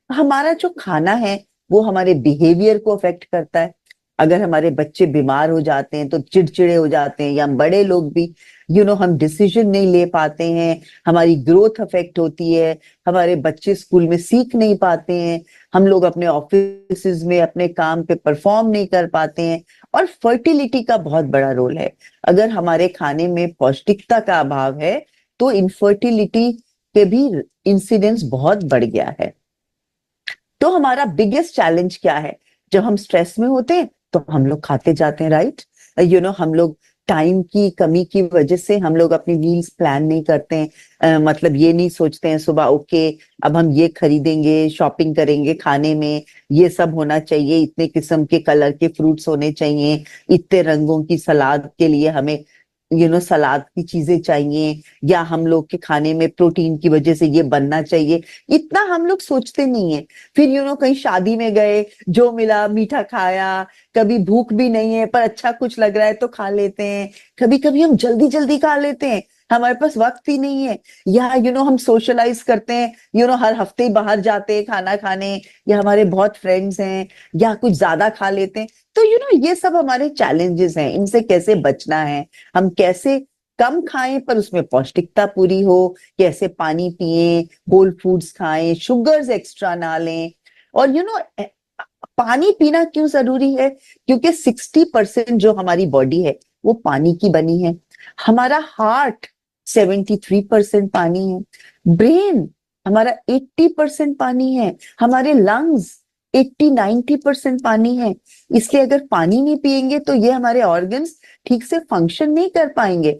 हमारा जो खाना है वो हमारे बिहेवियर को अफेक्ट करता है। अगर हमारे बच्चे बीमार हो जाते हैं तो चिड़चिड़े हो जाते हैं, या बड़े लोग भी, हम डिसीजन नहीं ले पाते हैं, हमारी ग्रोथ अफेक्ट होती है, हमारे बच्चे स्कूल में सीख नहीं पाते हैं, हम लोग अपने ऑफिस में अपने काम पे परफॉर्म नहीं कर पाते हैं। और फर्टिलिटी का बहुत बड़ा रोल है। अगर हमारे खाने में पौष्टिकता का अभाव है तो इनफर्टिलिटी के भी इंसिडेंस बहुत बढ़ गया है। तो हमारा बिगेस्ट चैलेंज क्या है? जब हम स्ट्रेस में होते हैं तो हम लोग खाते जाते हैं। राइट? हम लोग टाइम की कमी की वजह से हम लोग अपनी मील्स प्लान नहीं करते हैं। मतलब ये नहीं सोचते हैं सुबह ओके अब हम ये खरीदेंगे, शॉपिंग करेंगे, खाने में ये सब होना चाहिए, इतने किस्म के कलर के फ्रूट्स होने चाहिए, इतने रंगों की सलाद के लिए हमें सलाद की चीजें चाहिए, या हम लोग के खाने में प्रोटीन की वजह से ये बनना चाहिए। इतना हम लोग सोचते नहीं है। फिर कहीं शादी में गए, जो मिला मीठा खाया, कभी भूख भी नहीं है पर अच्छा कुछ लग रहा है तो खा लेते हैं। कभी कभी हम जल्दी जल्दी खा लेते हैं, हमारे पास वक्त ही नहीं है। या हम सोशलाइज करते हैं, हर हफ्ते ही बाहर जाते हैं खाना खाने, या हमारे बहुत फ्रेंड्स हैं, या कुछ ज्यादा खा लेते हैं। तो ये सब हमारे चैलेंजेस हैं, इनसे कैसे बचना है, हम कैसे कम खाएं पर उसमें पौष्टिकता पूरी हो, कैसे पानी पिएं, होल फूड्स खाएं, शुगर्स एक्स्ट्रा ना लें। और पानी पीना क्यों जरूरी है? क्योंकि 60% जो हमारी बॉडी है वो पानी की बनी है। हमारा हार्ट 73% पानी है, ब्रेन हमारा 80% पानी है, हमारे लंग्स 80 90% पानी है। इसलिए अगर पानी नहीं पिएंगे तो ये हमारे ऑर्गन्स ठीक से फंक्शन नहीं कर पाएंगे।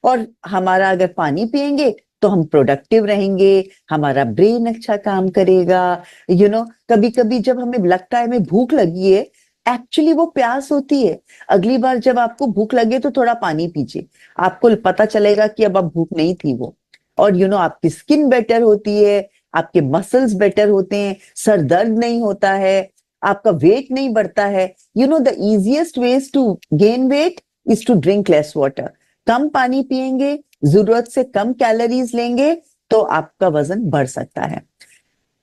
और हमारा अगर पानी पिएंगे तो हम प्रोडक्टिव रहेंगे, हमारा ब्रेन अच्छा काम करेगा। कभी कभी जब हमें लगता है हमें भूख लगी है, एक्चुअली वो प्यास होती है। अगली बार जब आपको भूख लगे तो थोड़ा पानी पीजिए, आपको पता चलेगा कि अब भूख नहीं थी वो। और आपकी स्किन बेटर होती है, आपके मसल्स बेटर होते हैं, सर दर्द नहीं होता है, आपका वेट नहीं बढ़ता है। The easiest ways to gain weight is to drink less water. कम पानी पिएंगे, जरूरत से कम कैलोरीज लेंगे, तो आपका वजन बढ़ सकता है।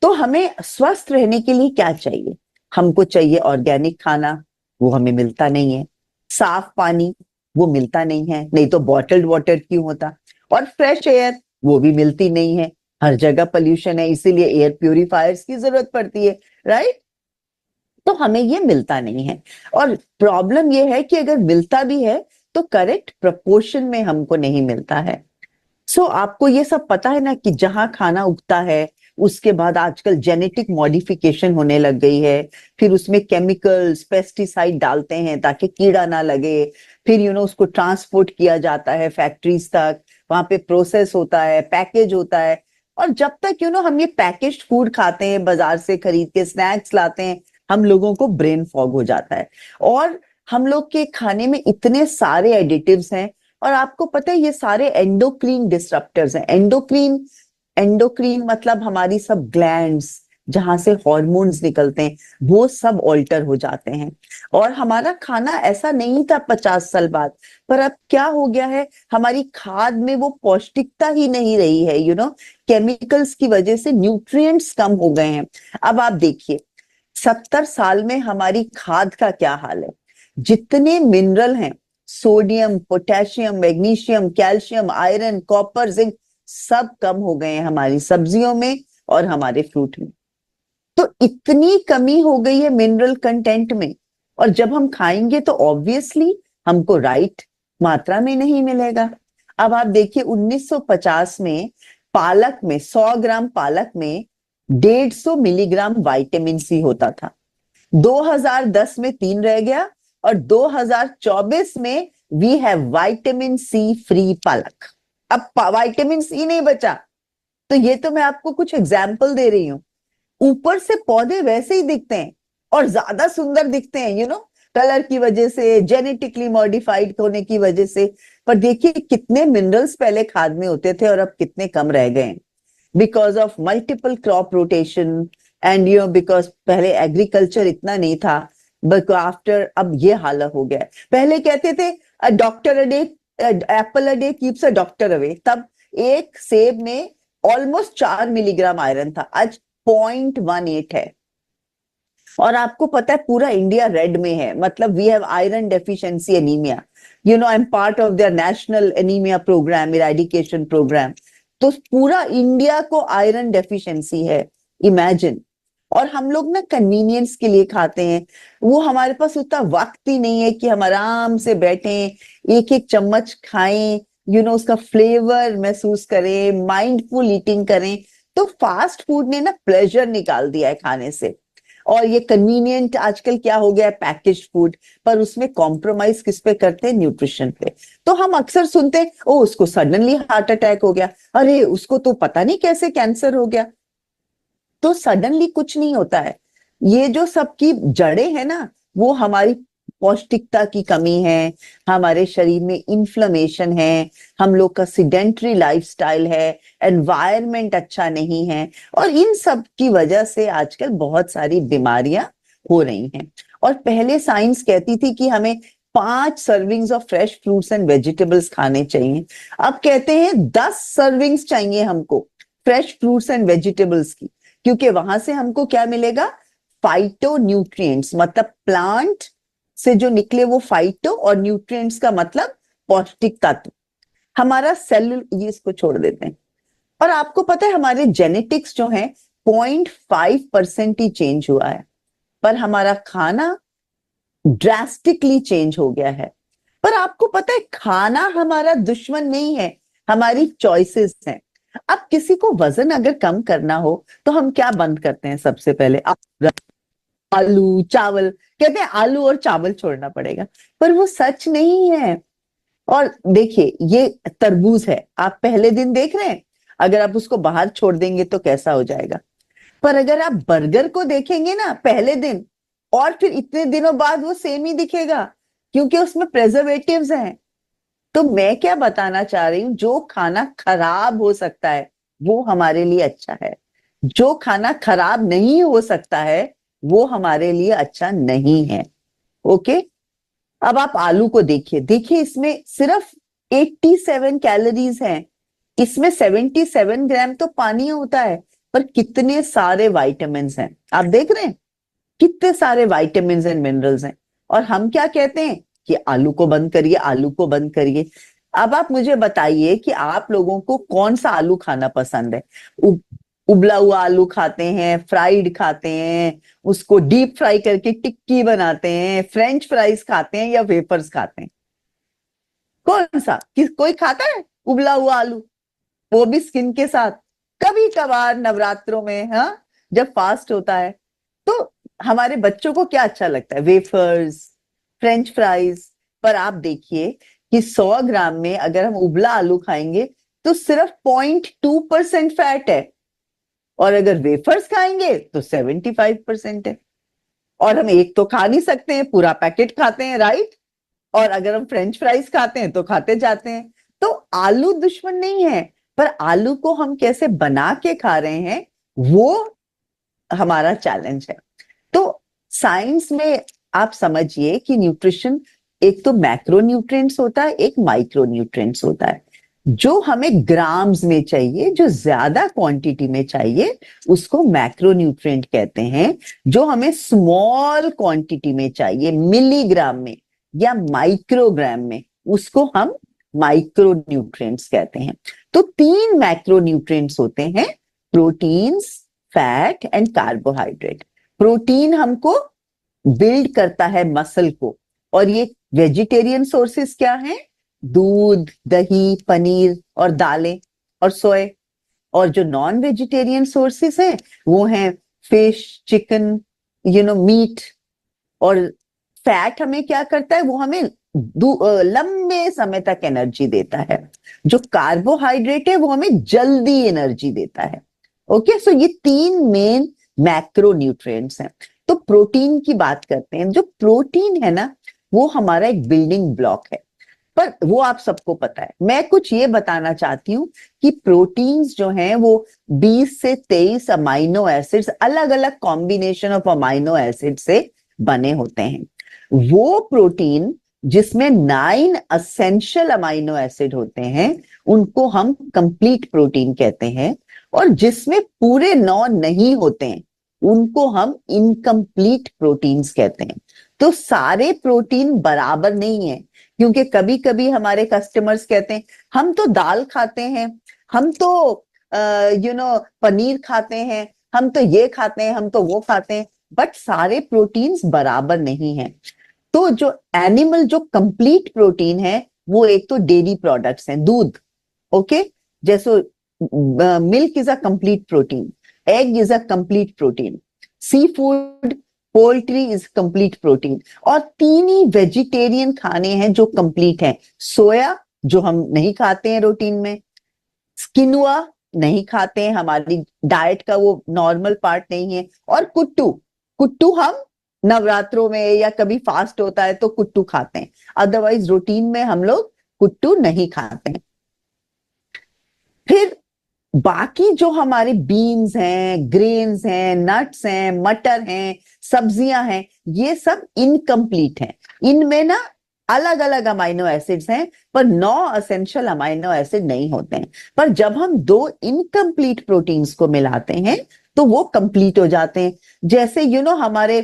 तो हमें स्वस्थ रहने के लिए क्या चाहिए? हमको चाहिए ऑर्गेनिक खाना, वो हमें मिलता नहीं है। साफ पानी, वो मिलता नहीं है, नहीं तो बॉटल्ड वाटर क्यों होता। और फ्रेश एयर, वो भी मिलती नहीं है। हर जगह पोल्यूशन है, इसीलिए एयर प्यूरिफायर्स की जरूरत पड़ती है, राइट? तो हमें ये मिलता नहीं है। और प्रॉब्लम ये है कि अगर मिलता भी है तो करेक्ट प्रपोर्शन में हमको नहीं मिलता है। आपको ये सब पता है ना कि जहां खाना उगता है, उसके बाद आजकल जेनेटिक मॉडिफिकेशन होने लग गई है। फिर उसमें केमिकल्स, पेस्टिसाइड डालते हैं ताकि कीड़ा ना लगे। फिर उसको ट्रांसपोर्ट किया जाता है फैक्ट्रीज तक, वहां पे प्रोसेस होता है, पैकेज होता है। और जब तक हम ये पैकेज्ड फूड खाते हैं, बाजार से खरीद के स्नैक्स लाते हैं, हम लोगों को ब्रेन फॉग हो जाता है। और हम लोग के खाने में इतने सारे एडिटिव्स हैं। और आपको पता है ये सारे एंडोक्रीन डिस्रप्टर्स हैं। एंडोक्रीन एंडोक्रीन मतलब हमारी सब ग्लैंड्स, जहां से हॉर्मोन्स निकलते हैं, वो सब ऑल्टर हो जाते हैं। और हमारा खाना ऐसा नहीं था 50 साल बाद, पर अब क्या हो गया है, हमारी खाद में वो पौष्टिकता ही नहीं रही है। केमिकल्स की वजह से न्यूट्रिएंट्स कम हो गए हैं। अब आप देखिए 70 साल में हमारी खाद का क्या हाल है। जितने मिनरल हैं, sodium, potassium, magnesium, calcium, iron, copper, zinc, सब कम हो गए हैं हमारी सब्जियों में और हमारे फ्रूट में। तो इतनी कमी हो गई है मिनरल कंटेंट में। और जब हम खाएंगे तो ऑब्वियसली हमको राइट मात्रा में नहीं मिलेगा। अब आप देखिए 1950 में पालक में, 100 ग्राम पालक में 150 मिलीग्राम विटामिन सी होता था। 2010 में 3 रह गया, और 2024 में we have vitamin C free पालक। अब विटामिन सी नहीं बचा। तो ये तो मैं आपको कुछ एग्जाम्पल दे रही हूँ। ऊपर से पौधे वैसे ही दिखते हैं और ज्यादा सुंदर दिखते हैं, कलर की वजह से, जेनेटिकली मॉडिफाइड होने की वजह से। पर देखिए कितने मिनरल्स पहले खाद में होते थे और अब कितने कम रह गए, because of multiple crop rotation. And because पहले एग्रीकल्चर इतना नहीं था, बट आफ्टर अब ये हालत हो गया है। पहले कहते थे doctor a day, Apple a day keeps a doctor away. तब एक सेब में ऑलमोस्ट 4 मिलीग्राम आयरन था, आज 0.18 है। और आपको पता है पूरा इंडिया रेड में है, मतलब we have iron deficiency anaemia. I am part of their national anaemia programme, eradication programme. तो पूरा इंडिया को आयरन डेफिशिएंसी है, इमेजिन। और हम लोग ना कन्वीनियंस के लिए खाते हैं, वो हमारे पास उतना वक्त ही नहीं है कि हम आराम से बैठे एक एक चम्मच खाएं, उसका फ्लेवर महसूस करें, माइंडफुल ईटिंग करें। तो फास्ट फूड ने ना प्लेजर निकाल दिया है खाने से। और ये कन्वीनियंट आजकल क्या हो गया है, पैकेज फूड। पर उसमें कॉम्प्रोमाइज किस पे करते हैं? न्यूट्रिशन पे। तो हम अक्सर सुनते हैं ओ उसको सडनली हार्ट अटैक हो गया, अरे उसको तो पता नहीं कैसे कैंसर हो गया। तो सडनली कुछ नहीं होता है। ये जो सबकी जड़ें हैं ना, वो हमारी पौष्टिकता की कमी है, हमारे शरीर में इन्फ्लेमेशन है, हम लोग का सिडेंट्री लाइफस्टाइल है, एनवायरनमेंट अच्छा नहीं है। और इन सब की वजह से आजकल बहुत सारी बीमारियां हो रही हैं। और पहले साइंस कहती थी कि हमें 5 servings of fresh fruits and vegetables खाने चाहिए। अब कहते हैं 10 सर्विंग्स चाहिए हमको फ्रेश फ्रूट्स एंड वेजिटेबल्स की। क्योंकि वहां से हमको क्या मिलेगा? फाइटो न्यूट्रिएंट्स, मतलब प्लांट से जो निकले वो फाइटो, और न्यूट्रिएंट्स का मतलब पौष्टिक तत्व। हमारा सेलुल, ये इसको छोड़ देते हैं। और आपको पता है हमारे जेनेटिक्स जो है 0.5% ही चेंज हुआ है, पर हमारा खाना ड्रास्टिकली चेंज हो गया है। पर आपको पता है खाना हमारा दुश्मन नहीं है, हमारी चॉइसेस हैं। अब किसी को वजन अगर कम करना हो तो हम क्या बंद करते हैं? सबसे पहले आलू चावल, कहते हैं आलू और चावल छोड़ना पड़ेगा, पर वो सच नहीं है। और देखिए ये तरबूज है, आप पहले दिन देख रहे हैं अगर आप उसको बाहर छोड़ देंगे तो कैसा हो जाएगा। पर अगर आप बर्गर को देखेंगे ना पहले दिन, और फिर इतने दिनों बाद वो सेम ही दिखेगा, क्योंकि उसमें प्रेजर्वेटिव्स हैं। तो मैं क्या बताना चाह रही हूँ, जो खाना खराब हो सकता है वो हमारे लिए अच्छा है, जो खाना खराब नहीं हो सकता है वो हमारे लिए अच्छा नहीं है। ओके। अब आप आलू को देखिए, देखिए इसमें सिर्फ 87 कैलोरीज हैं, इसमें 77 ग्राम तो पानी होता है, पर कितने सारे विटामिन हैं आप देख रहे हैं, कितने सारे विटामिन एंड मिनरल्स हैं। और हम क्या कहते हैं कि आलू को बंद करिए, आलू को बंद करिए। अब आप मुझे बताइए कि आप लोगों को कौन सा आलू खाना पसंद है। उबला हुआ आलू खाते हैं, फ्राइड खाते हैं, उसको डीप फ्राई करके टिक्की बनाते हैं, फ्रेंच फ्राइज खाते हैं, या वेफर्स खाते हैं? कौन सा कोई खाता है उबला हुआ आलू, वो भी स्किन के साथ, कभी कभार नवरात्रों में, हाँ, जब फास्ट होता है। तो हमारे बच्चों को क्या अच्छा लगता है, वेफर्स, फ्रेंच फ्राइज। पर आप देखिए कि 100 ग्राम में अगर हम उबला आलू खाएंगे तो सिर्फ 0.2% फैट है, और अगर वेफर्स खाएंगे तो 75% है। और हम एक तो खा नहीं सकते हैं, पूरा पैकेट खाते हैं, राइट। और अगर हम फ्रेंच फ्राइज खाते हैं तो खाते जाते हैं। तो आलू दुश्मन नहीं है, पर आलू को हम कैसे बना के खा रहे हैं वो हमारा चैलेंज है। तो साइंस में आप समझिए कि न्यूट्रिशन एक तो मैक्रो न्यूट्रिएंट्स होता है, एक माइक्रो न्यूट्रिएंट्स होता है। जो हमें ग्राम्स में चाहिए, जो ज्यादा क्वांटिटी में चाहिए, उसको मैक्रो न्यूट्रिएंट कहते हैं। जो हमें स्मॉल क्वांटिटी में चाहिए, मिलीग्राम में या माइक्रोग्राम में, उसको हम माइक्रो न्यूट्रिएंट्स कहते हैं। तो 3 मैक्रो न्यूट्रिएंट्स होते हैं, proteins, fat and carbohydrate. Protein हमको बिल्ड करता है मसल को, और ये वेजिटेरियन सोर्सेस क्या हैं, दूध, दही, पनीर और दालें और सोए। और जो नॉन वेजिटेरियन सोर्सेस हैं वो हैं फिश, चिकन, मीट। और फैट हमें क्या करता है, वो हमें लंबे समय तक एनर्जी देता है। जो कार्बोहाइड्रेट है वो हमें जल्दी एनर्जी देता है। ओके, सो ये 3 मेन मैक्रो न्यूट्रिएंट्स हैं। तो प्रोटीन की बात करते हैं। जो प्रोटीन है ना, वो हमारा एक बिल्डिंग ब्लॉक है, पर वो आप सबको पता है। मैं कुछ ये बताना चाहती हूँ कि प्रोटीन्स जो हैं वो 20 से 23 अमाइनो एसिड्स, अलग अलग कॉम्बिनेशन ऑफ अमाइनो एसिड से बने होते हैं। वो प्रोटीन जिसमें 9 असेंशियल अमाइनो एसिड होते हैं उनको हम कंप्लीट प्रोटीन कहते हैं, और जिसमें पूरे 9 नहीं होते हैं उनको हम इनकम्प्लीट प्रोटीन्स कहते हैं। तो सारे प्रोटीन बराबर नहीं है, क्योंकि कभी कभी हमारे कस्टमर्स कहते हैं हम तो दाल खाते हैं, हम तो पनीर खाते हैं, हम तो ये खाते हैं, हम तो वो खाते हैं, बट सारे प्रोटीन्स बराबर नहीं है। तो जो एनिमल जो कंप्लीट प्रोटीन है वो एक तो डेयरी प्रोडक्ट्स हैं, दूध, ओके, जैसे milk is a complete protein, egg is a complete protein, seafood, poultry is complete protein. और 3 ही वेजिटेरियन खाने हैं जो कंप्लीट हैं, सोया जो हम नहीं खाते हैं रूटीन में, किनुआ नहीं खाते हैं, हमारी डाइट का वो नॉर्मल पार्ट नहीं है, और कुट्टू, कुट्टू हम नवरात्रों में या कभी फास्ट होता है तो कुट्टू खाते हैं, अदरवाइज रूटीन में हम लोग कुट्टू नहीं खाते हैं। फिर बाकी जो हमारे बीन्स हैं, ग्रेन्स हैं, नट्स हैं, मटर हैं, सब्जियां हैं, ये सब इनकम्प्लीट हैं। इनमें ना अलग अलग अमाइनो एसिड्स हैं, पर 9 असेंशियल अमाइनो एसिड नहीं होते हैं। पर जब हम 2 इनकम्प्लीट प्रोटीन्स को मिलाते हैं तो वो कंप्लीट हो जाते हैं। जैसे हमारे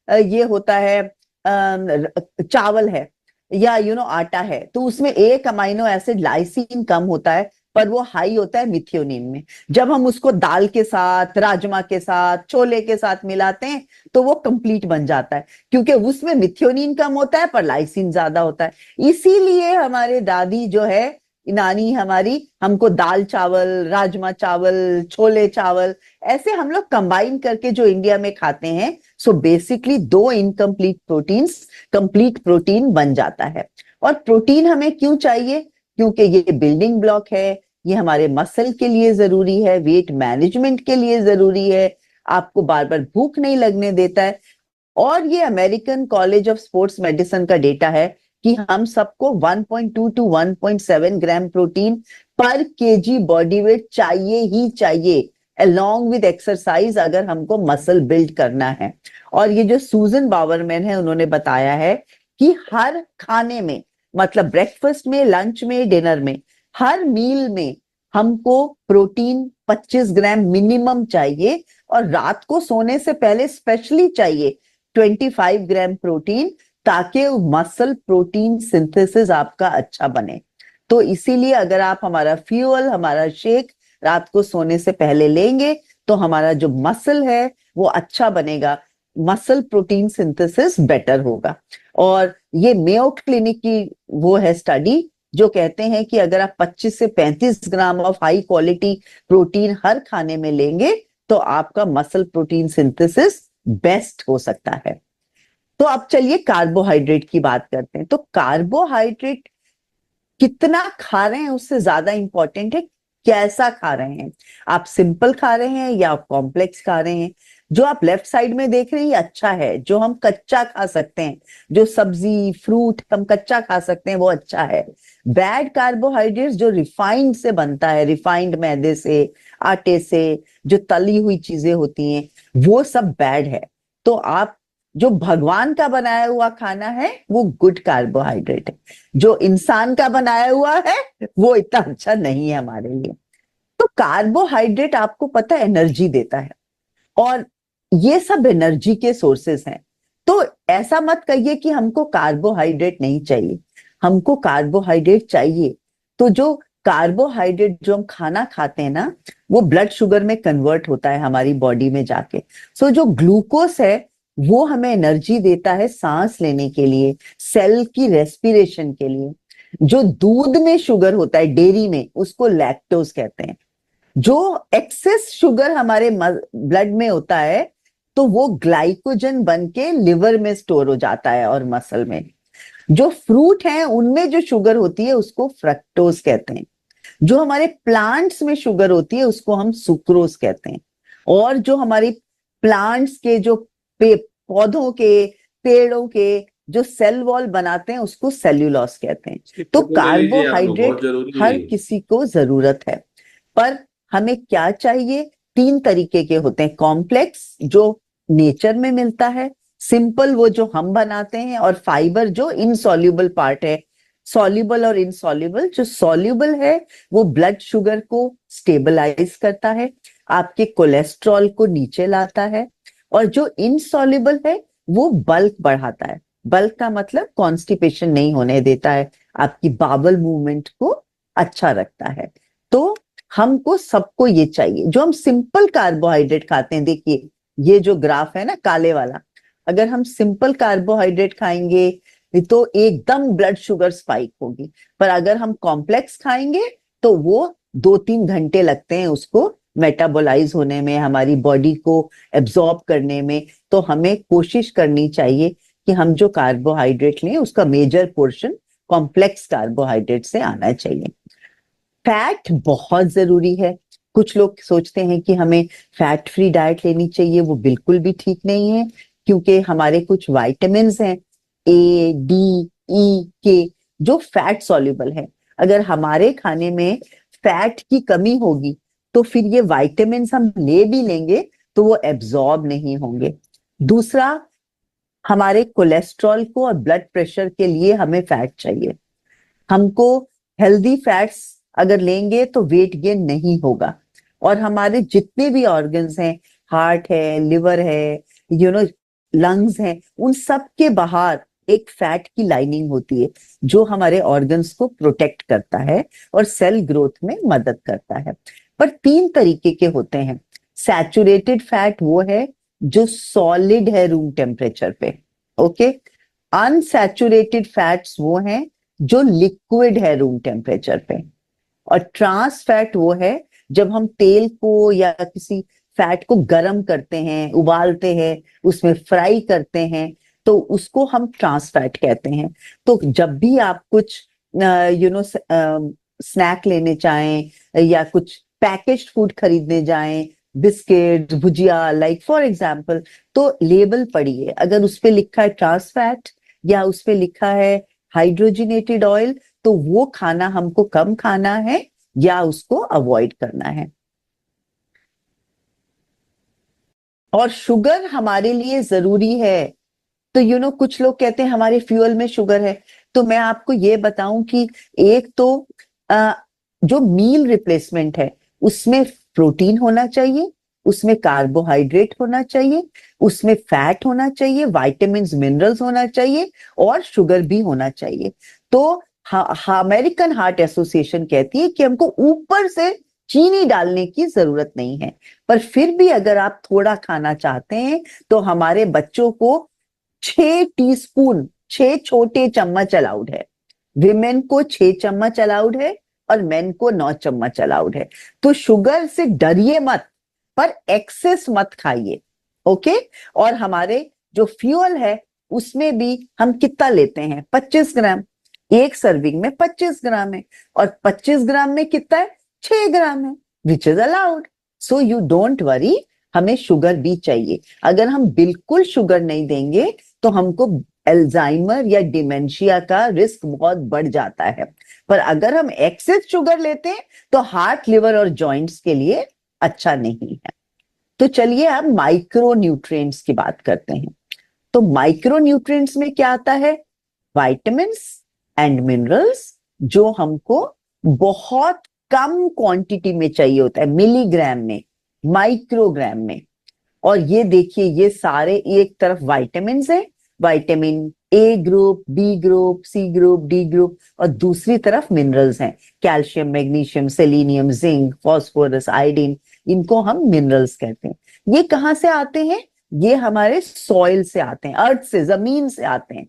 ये होता है, चावल है या आटा है, तो उसमें एक अमाइनो एसिड लाइसिन कम होता है, पर वो हाई होता है मिथियोनिन में। जब हम उसको दाल के साथ, राजमा के साथ, छोले के साथ मिलाते हैं तो वो कंप्लीट बन जाता है, क्योंकि उसमें मिथियोनिन कम होता है पर लाइसिन ज्यादा होता है। इसीलिए हमारे दादी जो है, नानी हमारी, हमको दाल चावल, राजमा चावल, छोले चावल ऐसे हम लोग कंबाइन करके जो इंडिया में खाते हैं, so basically 2 incomplete proteins complete protein बन जाता है। और प्रोटीन हमें क्यों चाहिए, क्योंकि ये बिल्डिंग ब्लॉक है, ये हमारे मसल के लिए जरूरी है, वेट मैनेजमेंट के लिए जरूरी है, आपको बार बार भूख नहीं लगने देता है। और ये American college of sports medicine का डेटा है कि हम सबको 1.2 टू 1.7 ग्राम प्रोटीन पर केजी बॉडी वेट चाहिए ही चाहिए, अलोंग विद एक्सरसाइज, अगर हमको मसल बिल्ड करना है। और ये जो सूजन बावरमैन है, उन्होंने बताया है कि हर खाने में, मतलब ब्रेकफास्ट में, लंच में, डिनर में, हर मील में हमको प्रोटीन 25 ग्राम मिनिमम चाहिए, और रात को सोने से पहले स्पेशली चाहिए 25 ग्राम प्रोटीन, ताकि मसल प्रोटीन सिंथेसिस आपका अच्छा बने। तो इसीलिए अगर आप हमारा फ्यूअल, हमारा शेक रात को सोने से पहले लेंगे तो हमारा जो मसल है वो अच्छा बनेगा, मसल प्रोटीन सिंथेसिस बेटर होगा। और ये मेयो क्लिनिक की वो है स्टडी जो कहते हैं कि अगर आप 25 से 35 gram of high quality protein हर खाने में लेंगे तो आपका मसल प्रोटीन सिंथेसिस बेस्ट हो सकता है। तो अब चलिए कार्बोहाइड्रेट की बात करते हैं। तो कार्बोहाइड्रेट कितना खा रहे हैं उससे ज्यादा इंपॉर्टेंट है कैसा खा रहे हैं। आप सिंपल खा रहे हैं या आप कॉम्प्लेक्स खा रहे हैं। जो आप लेफ्ट साइड में देख रहे हैं ये अच्छा है, जो हम कच्चा खा सकते हैं, जो सब्जी फ्रूट हम कच्चा खा सकते हैं वो अच्छा है। बैड कार्बोहाइड्रेट्स जो रिफाइंड से बनता है, रिफाइंड मैदे से, आटे से, जो तली हुई चीजें होती हैं, वो सब बैड है। तो आप जो भगवान का बनाया हुआ खाना है वो गुड कार्बोहाइड्रेट है, जो इंसान का बनाया हुआ है वो इतना अच्छा नहीं है हमारे लिए। तो कार्बोहाइड्रेट आपको पता है एनर्जी देता है, और ये सब एनर्जी के सोर्सेस हैं। तो ऐसा मत कहिए कि हमको कार्बोहाइड्रेट नहीं चाहिए, हमको कार्बोहाइड्रेट चाहिए। तो जो कार्बोहाइड्रेट जो हम खाना खाते हैं ना, वो ब्लड शुगर में कन्वर्ट होता है हमारी बॉडी में जाके। सो जो ग्लूकोज है वो हमें एनर्जी देता है सांस लेने के लिए, सेल की रेस्पिरेशन के लिए। जो दूध में शुगर होता है डेयरी में, उसको लैक्टोज कहते हैं। जो एक्सेस शुगर हमारे ब्लड में होता है तो वो ग्लाइकोजन बन के लिवर में स्टोर हो जाता है और मसल में। जो फ्रूट है उनमें जो शुगर होती है उसको फ्रक्टोज कहते हैं। जो हमारे प्लांट्स में शुगर होती है उसको हम सुक्रोज कहते हैं। और जो हमारी प्लांट्स के जो पौधों के, पेड़ों के जो सेल वॉल बनाते हैं उसको सेल्यूलोज कहते हैं। तो ले लीजिए आप, कार्बोहाइड्रेट बहुत जरूरी है हर ये। किसी को जरूरत है, पर हमें क्या चाहिए? तीन तरीके के होते हैं। कॉम्प्लेक्स जो नेचर में मिलता है, सिंपल वो जो हम बनाते हैं, और फाइबर जो इनसॉल्युबल पार्ट है। सॉल्युबल और इनसॉल्युबल, जो सॉल्युबल है वो ब्लड शुगर को स्टेबलाइज करता है, आपके कोलेस्ट्रॉल को नीचे लाता है, और जो इनसॉल्युबल है वो बल्क बढ़ाता है। बल्क का मतलब कॉन्स्टिपेशन नहीं होने देता है, आपकी बावल मूवमेंट को अच्छा रखता है। तो हमको सबको ये चाहिए। जो हम सिंपल कार्बोहाइड्रेट खाते हैं, देखिए ये जो ग्राफ है ना काले वाला, अगर हम सिंपल कार्बोहाइड्रेट खाएंगे तो एकदम ब्लड शुगर स्पाइक होगी, पर अगर हम कॉम्प्लेक्स खाएंगे तो वो 2-3 घंटे लगते हैं उसको मेटाबोलाइज होने में, हमारी बॉडी को एब्जॉर्ब करने में। तो हमें कोशिश करनी चाहिए कि हम जो कार्बोहाइड्रेट लें उसका मेजर पोर्शन कॉम्प्लेक्स कार्बोहाइड्रेट से आना चाहिए। फैट बहुत जरूरी है। कुछ लोग सोचते हैं कि हमें फैट फ्री डाइट लेनी चाहिए, वो बिल्कुल भी ठीक नहीं है, क्योंकि हमारे कुछ विटामिन हैं, ए, डी, ई, के, जो फैट सॉल्युबल है। अगर हमारे खाने में फैट की कमी होगी तो फिर ये विटामिन हम ले भी लेंगे तो वो एब्जॉर्ब नहीं होंगे। दूसरा, हमारे कोलेस्ट्रॉल को और ब्लड प्रेशर के लिए हमें फैट चाहिए। हमको हेल्दी फैट्स अगर लेंगे तो वेट गेन नहीं होगा। और हमारे जितने भी ऑर्गन्स हैं, हार्ट है, लिवर है, लंग्स हैं, उन सब के बाहर एक फैट की लाइनिंग होती है जो हमारे ऑर्गन्स को प्रोटेक्ट करता है और सेल ग्रोथ में मदद करता है। पर तीन तरीके के होते हैं। सैचुरेटेड फैट वो है जो सॉलिड है रूम टेम्परेचर पे, ओके। अनसैचुरेटेड फैट्स वो हैं जो लिक्विड है रूम टेम्परेचर पे। और ट्रांस फैट वो है जब हम तेल को या किसी फैट को गर्म करते हैं, उबालते हैं, उसमें फ्राई करते हैं, तो उसको हम ट्रांस फैट कहते हैं। तो जब भी आप कुछ स्नैक लेने चाहें या कुछ पैकेज्ड फूड खरीदने जाएं, biscuit, bhujia, like for example, तो लेबल पढ़िए, अगर उस पे लिखा है ट्रांस फैट या उस पे लिखा है हाइड्रोजनेटेड ऑयल, तो वो खाना हमको कम खाना है या उसको अवॉइड करना है। और शुगर हमारे लिए जरूरी है। तो कुछ लोग कहते हैं हमारे फ्यूल में शुगर है, तो मैं आपको ये बताऊं कि एक तो अ, जो मील रिप्लेसमेंट है उसमें प्रोटीन होना चाहिए, उसमें कार्बोहाइड्रेट होना चाहिए, उसमें फैट होना चाहिए, विटामिन्स मिनरल्स होना चाहिए और शुगर भी होना चाहिए। तो अमेरिकन हार्ट एसोसिएशन कहती है कि हमको ऊपर से चीनी डालने की जरूरत नहीं है, पर फिर भी अगर आप थोड़ा खाना चाहते हैं तो हमारे बच्चों को 6 टीस्पून, 6 छोटे चम्मच अलाउड है। विमेन को 6 चम्मच अलाउड है और मेन को 9 चम्मच अलाउड है। तो शुगर से डरिए मत, पर एक्सेस मत खाइए। ओके। और हमारे जो फ्यूल है उसमें भी हम कितना लेते हैं, 25 ग्राम। एक सर्विंग में 25 ग्राम है, और 25 ग्राम में कितना है, 6 ग्राम है, which is allowed. So you don't worry, हमें शुगर भी चाहिए। अगर हम बिल्कुल शुगर नहीं देंगे तो हमको अल्जाइमर या डिमेंशिया का रिस्क बहुत बढ़ जाता है। पर अगर हम एक्सेस शुगर लेते हैं तो हार्ट, लिवर और जॉइंट्स के लिए अच्छा नहीं है। तो चलिए अब माइक्रो न्यूट्रिएंट्स की बात करते हैं। तो माइक्रो न्यूट्रिएंट्स में क्या आता है, विटामिन्स एंड मिनरल्स, जो हमको बहुत कम क्वांटिटी में चाहिए होता है, मिलीग्राम में, माइक्रोग्राम में। और ये देखिए, ये सारे एक तरफ विटामिन है, vitamin A group, B group, C group, D group, और दूसरी तरफ मिनरल्स हैं, calcium, magnesium, selenium, zinc, phosphorus, iodine, इनको हम मिनरल्स कहते हैं। ये कहाँ से आते हैं, ये हमारे सॉइल से आते हैं, अर्थ से, जमीन से आते हैं।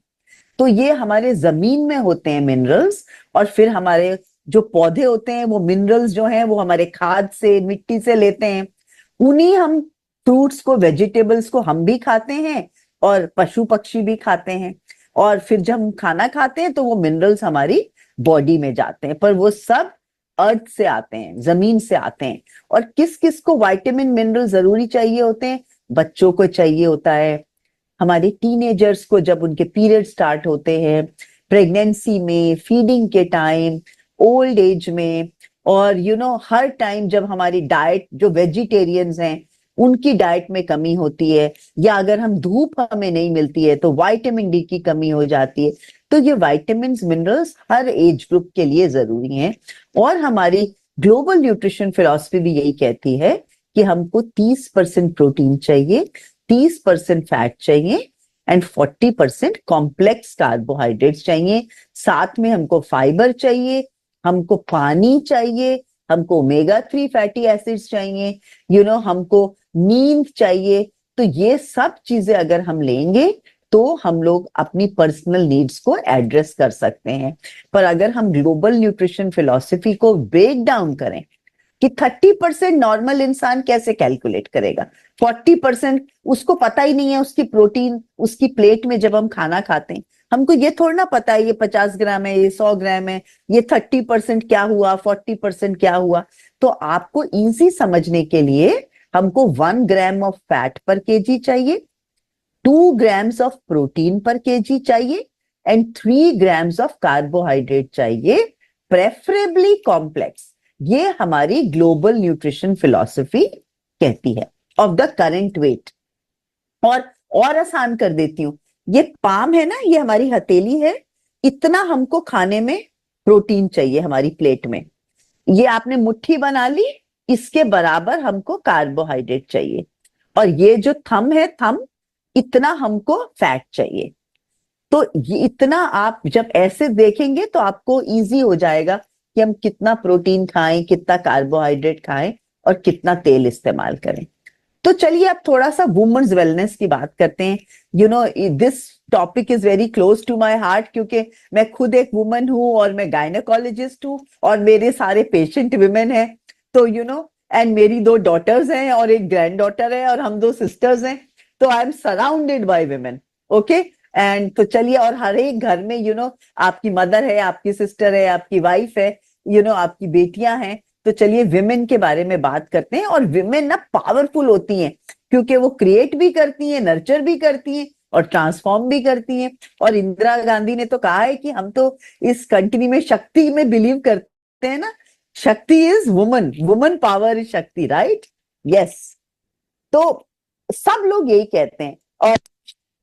तो ये हमारे जमीन में होते हैं मिनरल्स, और फिर हमारे जो पौधे होते हैं वो मिनरल्स जो हैं वो हमारे खाद से, मिट्टी से लेते हैं। उन्हीं हम फ्रूट्स को, वेजिटेबल्स को हम भी खाते हैं और पशु पक्षी भी खाते हैं। और फिर जब हम खाना खाते हैं तो वो मिनरल्स हमारी बॉडी में जाते हैं, पर वो सब अर्थ से आते हैं, जमीन से आते हैं। और किस किस को विटामिन मिनरल जरूरी चाहिए होते हैं, बच्चों को चाहिए होता है, हमारे टीनेजर्स को जब उनके पीरियड स्टार्ट होते हैं, प्रेगनेंसी में, फीडिंग के टाइम, ओल्ड एज में, और हर टाइम जब हमारी डाइट, जो वेजिटेरियंस हैं उनकी डाइट में कमी होती है, या अगर हम धूप हमें नहीं मिलती है तो विटामिन डी की कमी हो जाती है। तो ये विटामिन मिनरल्स हर एज ग्रुप के लिए जरूरी हैं। और हमारी ग्लोबल न्यूट्रिशन फिलॉसफी भी यही कहती है कि हमको 30% प्रोटीन चाहिए, 30% फैट चाहिए एंड 40% कॉम्प्लेक्स कार्बोहाइड्रेट्स चाहिए। साथ में हमको फाइबर चाहिए, हमको पानी चाहिए, हमको ओमेगा 3 फैटी एसिड्स चाहिए, हमको नींद चाहिए। तो ये सब चीजें अगर हम लेंगे तो हम लोग अपनी पर्सनल नीड्स को एड्रेस कर सकते हैं। पर अगर हम ग्लोबल न्यूट्रिशन फिलॉसफी को ब्रेक डाउन करें कि 30% नॉर्मल इंसान कैसे कैलकुलेट करेगा, 40% उसको पता ही नहीं है, उसकी प्रोटीन उसकी प्लेट में जब हम खाना खाते हैं हमको ये थोड़ा ना पता है ये 50 ग्राम है, ये 100 ग्राम है, ये 30% क्या हुआ, 40% क्या हुआ। तो आपको इजी समझने के लिए हमको 1 ग्राम ऑफ फैट पर केजी चाहिए, 2 ग्राम्स ऑफ प्रोटीन पर केजी चाहिए एंड 3 ग्राम्स ऑफ कार्बोहाइड्रेट चाहिए, प्रेफरेबली कॉम्प्लेक्स। ये हमारी ग्लोबल न्यूट्रिशन फिलॉसफी कहती है ऑफ द करंट वेट। और आसान कर देती हूँ, ये पाम है ना, ये हमारी हथेली है, इतना हमको खाने में प्रोटीन चाहिए हमारी प्लेट में। ये आपने मुट्ठी बना ली, इसके बराबर हमको कार्बोहाइड्रेट चाहिए। और ये जो थंब है, थंब, इतना हमको फैट चाहिए। तो ये इतना आप जब ऐसे देखेंगे तो आपको इजी हो जाएगा कि हम कितना प्रोटीन खाएं, कितना कार्बोहाइड्रेट खाएं और कितना तेल इस्तेमाल करें। तो चलिए अब थोड़ा सा वुमेन्स वेलनेस की बात करते हैं। This topic is very close to my heart, क्योंकि मैं खुद एक वुमन हूं और मैं गायनेकोलॉजिस्ट हूं और मेरे सारे पेशेंट विमेन हैं। तो एंड मेरी 2 डॉटर्स हैं और एक ग्रैंड डॉटर है और हम 2 सिस्टर्स हैं। तो I am surrounded by women. Okay. And तो चलिए, और हर एक घर में आपकी मदर है, आपकी सिस्टर है, आपकी वाइफ है, आपकी बेटियां हैं, तो चलिए विमेन के बारे में बात करते हैं। और विमेन ना पावरफुल होती हैं, क्योंकि वो क्रिएट भी करती हैं, नर्चर भी करती हैं और ट्रांसफॉर्म भी करती हैं। और इंदिरा गांधी ने तो कहा है कि हम तो इस कंट्री में शक्ति में बिलीव करते हैं ना, शक्ति is woman, woman power is शक्ति, राइट? यस। तो सब लोग यही कहते हैं। और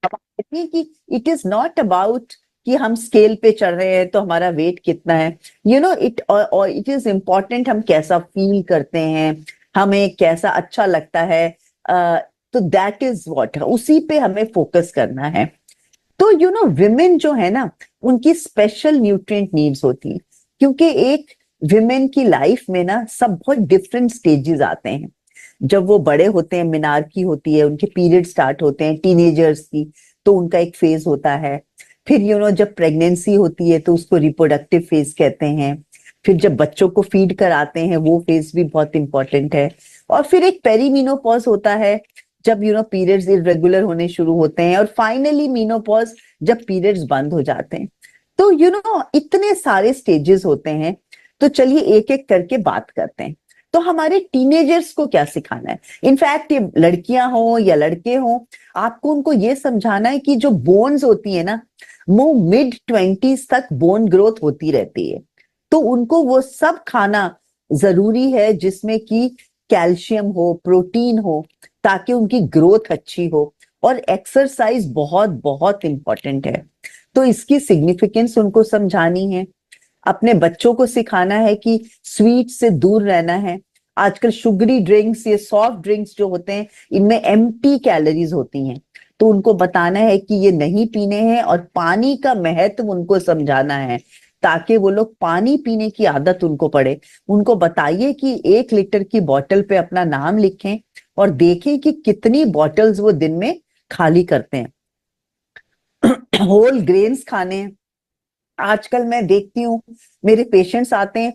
कहती है कि इट इज नॉट अबाउट कि हम स्केल पे चढ़ रहे हैं तो हमारा वेट कितना है, इट इज इम्पोर्टेंट हम कैसा फील करते हैं, हमें कैसा अच्छा लगता है। तो दैट इज व्हाट, उसी पे हमें फोकस करना है। तो विमेन जो है ना, उनकी स्पेशल न्यूट्रिएंट नीड्स होती है, क्योंकि एक विमेन की लाइफ में ना सब बहुत डिफरेंट स्टेजेस आते हैं। जब वो बड़े होते हैं, मिनार्की होती है, उनके पीरियड स्टार्ट होते हैं टीनेजर्स की, तो उनका एक फेज होता है। फिर जब प्रेगनेंसी होती है तो उसको रिप्रोडक्टिव फेज कहते हैं। फिर जब बच्चों को फीड कराते हैं, वो फेज भी बहुत इंपॉर्टेंट है। और फिर एक पेरीमीनोपॉज होता है, जब पीरियड्स इरेगुलर होने शुरू होते हैं। और फाइनली मीनोपॉज, जब पीरियड्स बंद हो जाते हैं। तो इतने सारे स्टेजेस होते हैं। तो चलिए एक एक करके बात करते हैं। तो हमारे टीनेजर्स को क्या सिखाना है? इनफैक्ट ये लड़कियां हो या लड़के हो, आपको उनको ये समझाना है कि जो बोन्स होती है ना, वो मिड-20s तक बोन ग्रोथ होती रहती है। तो उनको वो सब खाना जरूरी है जिसमें कि कैल्शियम हो, प्रोटीन हो, ताकि उनकी ग्रोथ अच्छी हो। और एक्सरसाइज बहुत बहुत इंपॉर्टेंट है। तो इसकी सिग्निफिकेंस उनको समझानी है। अपने बच्चों को सिखाना है कि स्वीट से दूर रहना है। आजकल शुगरी ड्रिंक्स, ये सॉफ्ट ड्रिंक्स जो होते हैं, इनमें एम्प्टी कैलोरीज होती हैं। तो उनको बताना है कि ये नहीं पीने हैं, और पानी का महत्व उनको समझाना है, ताकि वो लोग पानी पीने की आदत उनको पड़े। उनको बताइए कि 1 लीटर की बोतल पे अपना नाम लिखें और देखें कि कितनी बॉटल्स वो दिन में खाली करते हैं। होल ग्रेन्स खाने। आजकल मैं देखती हूँ, मेरे पेशेंट्स आते हैं,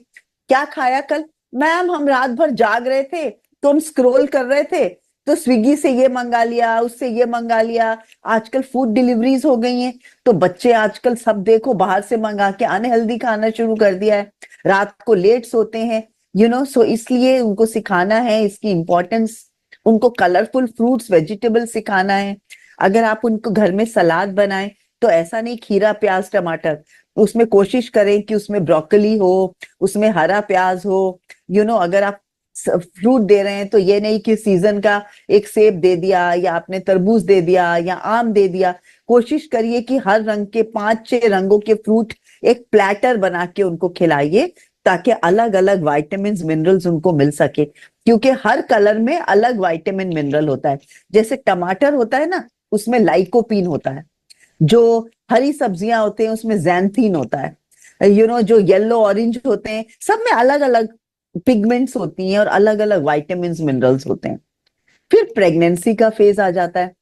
क्या खाया कल? मैम हम रात भर जाग रहे थे, तो हम स्क्रॉल कर रहे थे, तो स्विगी से ये मंगा लिया, उससे ये मंगा लिया। आजकल फूड डिलीवरीज हो गई हैं, तो बच्चे आजकल सब देखो बाहर से मंगा के अनहेल्दी खाना शुरू कर दिया है। रात को लेट सोते हैं, सो इसलिए उनको सिखाना है इसकी इंपॉर्टेंस। उनको कलरफुल फ्रूट्स वेजिटेबल सिखाना है। अगर आप उनको घर में सलाद बनाएं, तो ऐसा नहीं खीरा प्याज टमाटर, उसमें कोशिश करें कि उसमें ब्रोकली हो, उसमें हरा प्याज हो। अगर आप फ्रूट दे रहे हैं, तो ये नहीं कि सीजन का एक सेब दे दिया, या आपने तरबूज दे दिया, या आम दे दिया। कोशिश करिए कि हर रंग के 5-6 रंगों के फ्रूट एक प्लेटर बना के उनको खिलाइए, ताकि अलग अलग वाइटामिन मिनरल्स उनको मिल सके। क्योंकि हर कलर में अलग वाइटामिन मिनरल होता है। जैसे टमाटर होता है ना, उसमें लाइकोपीन होता है। जो हरी सब्जियां होते हैं उसमें जैंथीन होता है। जो येलो ऑरेंज होते हैं, सब में अलग अलग पिगमेंट्स होती हैं और अलग अलग वाइटामिन मिनरल्स होते हैं। फिर प्रेगनेंसी का फेज आ जाता है।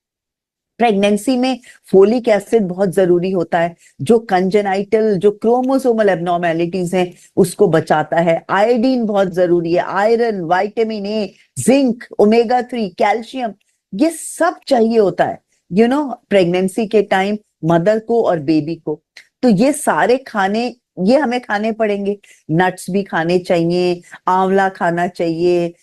प्रेगनेंसी में फोलिक एसिड बहुत जरूरी होता है, जो कंजेनाइटल, जो क्रोमोसोमल एब्नॉर्मेलिटीज हैं, उसको बचाता है। आयोडीन बहुत जरूरी है, iron, vitamin A, zinc, omega 3, calcium, ये सब चाहिए होता है प्रेगनेंसी के टाइम मदर को और बेबी को। तो ये सारे खाने ये हमें खाने पड़ेंगे। नट्स भी खाने चाहिए, आंवला खाना चाहिए,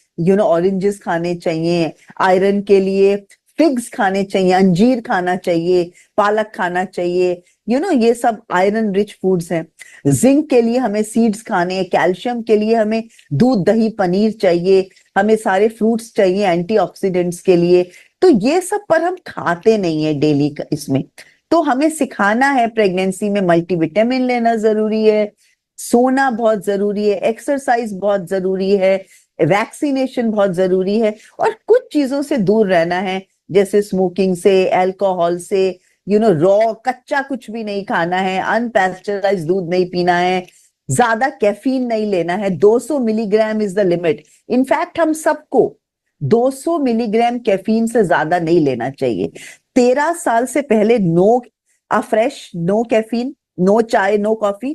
ऑरेंजेस खाने चाहिए आयरन के लिए, फिग्स खाने चाहिए, अंजीर खाना चाहिए, पालक खाना चाहिए। ये सब आयरन रिच फूड्स हैं। जिंक के लिए हमें सीड्स खाने हैं, कैल्शियम के लिए हमें दूध, दही, पनीर चाहिए, हमें सारे फ्रूट्स चाहिए एंटीऑक्सीडेंट्स के लिए। तो ये सब पर हम खाते नहीं है डेली इसमें। तो हमें सिखाना है प्रेगनेंसी में मल्टीविटामिन लेना जरूरी है, सोना बहुत जरूरी है, एक्सरसाइज बहुत जरूरी है, वैक्सीनेशन बहुत जरूरी है, और कुछ चीजों से दूर रहना है, जैसे स्मोकिंग से, अल्कोहल से, रॉ कच्चा कुछ भी नहीं खाना है, अनपेस्चराइज दूध नहीं पीना है, ज्यादा कैफीन नहीं लेना है। 200 milligram is the limit. In fact हम सबको 200 मिलीग्राम कैफीन से ज्यादा नहीं लेना चाहिए। 13 साल से पहले no fresh, no caffeine, no chai, no coffee.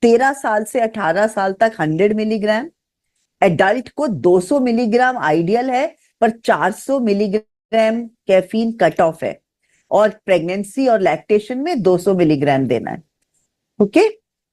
13 साल से 18 साल तक 100 मिलीग्राम। एडल्ट को 200 मिलीग्राम आइडियल है, पर 400 मिलीग्राम कैफीन कट ऑफ है। और प्रेगनेंसी और लैक्टेशन में 200 मिलीग्राम देना है। ओके।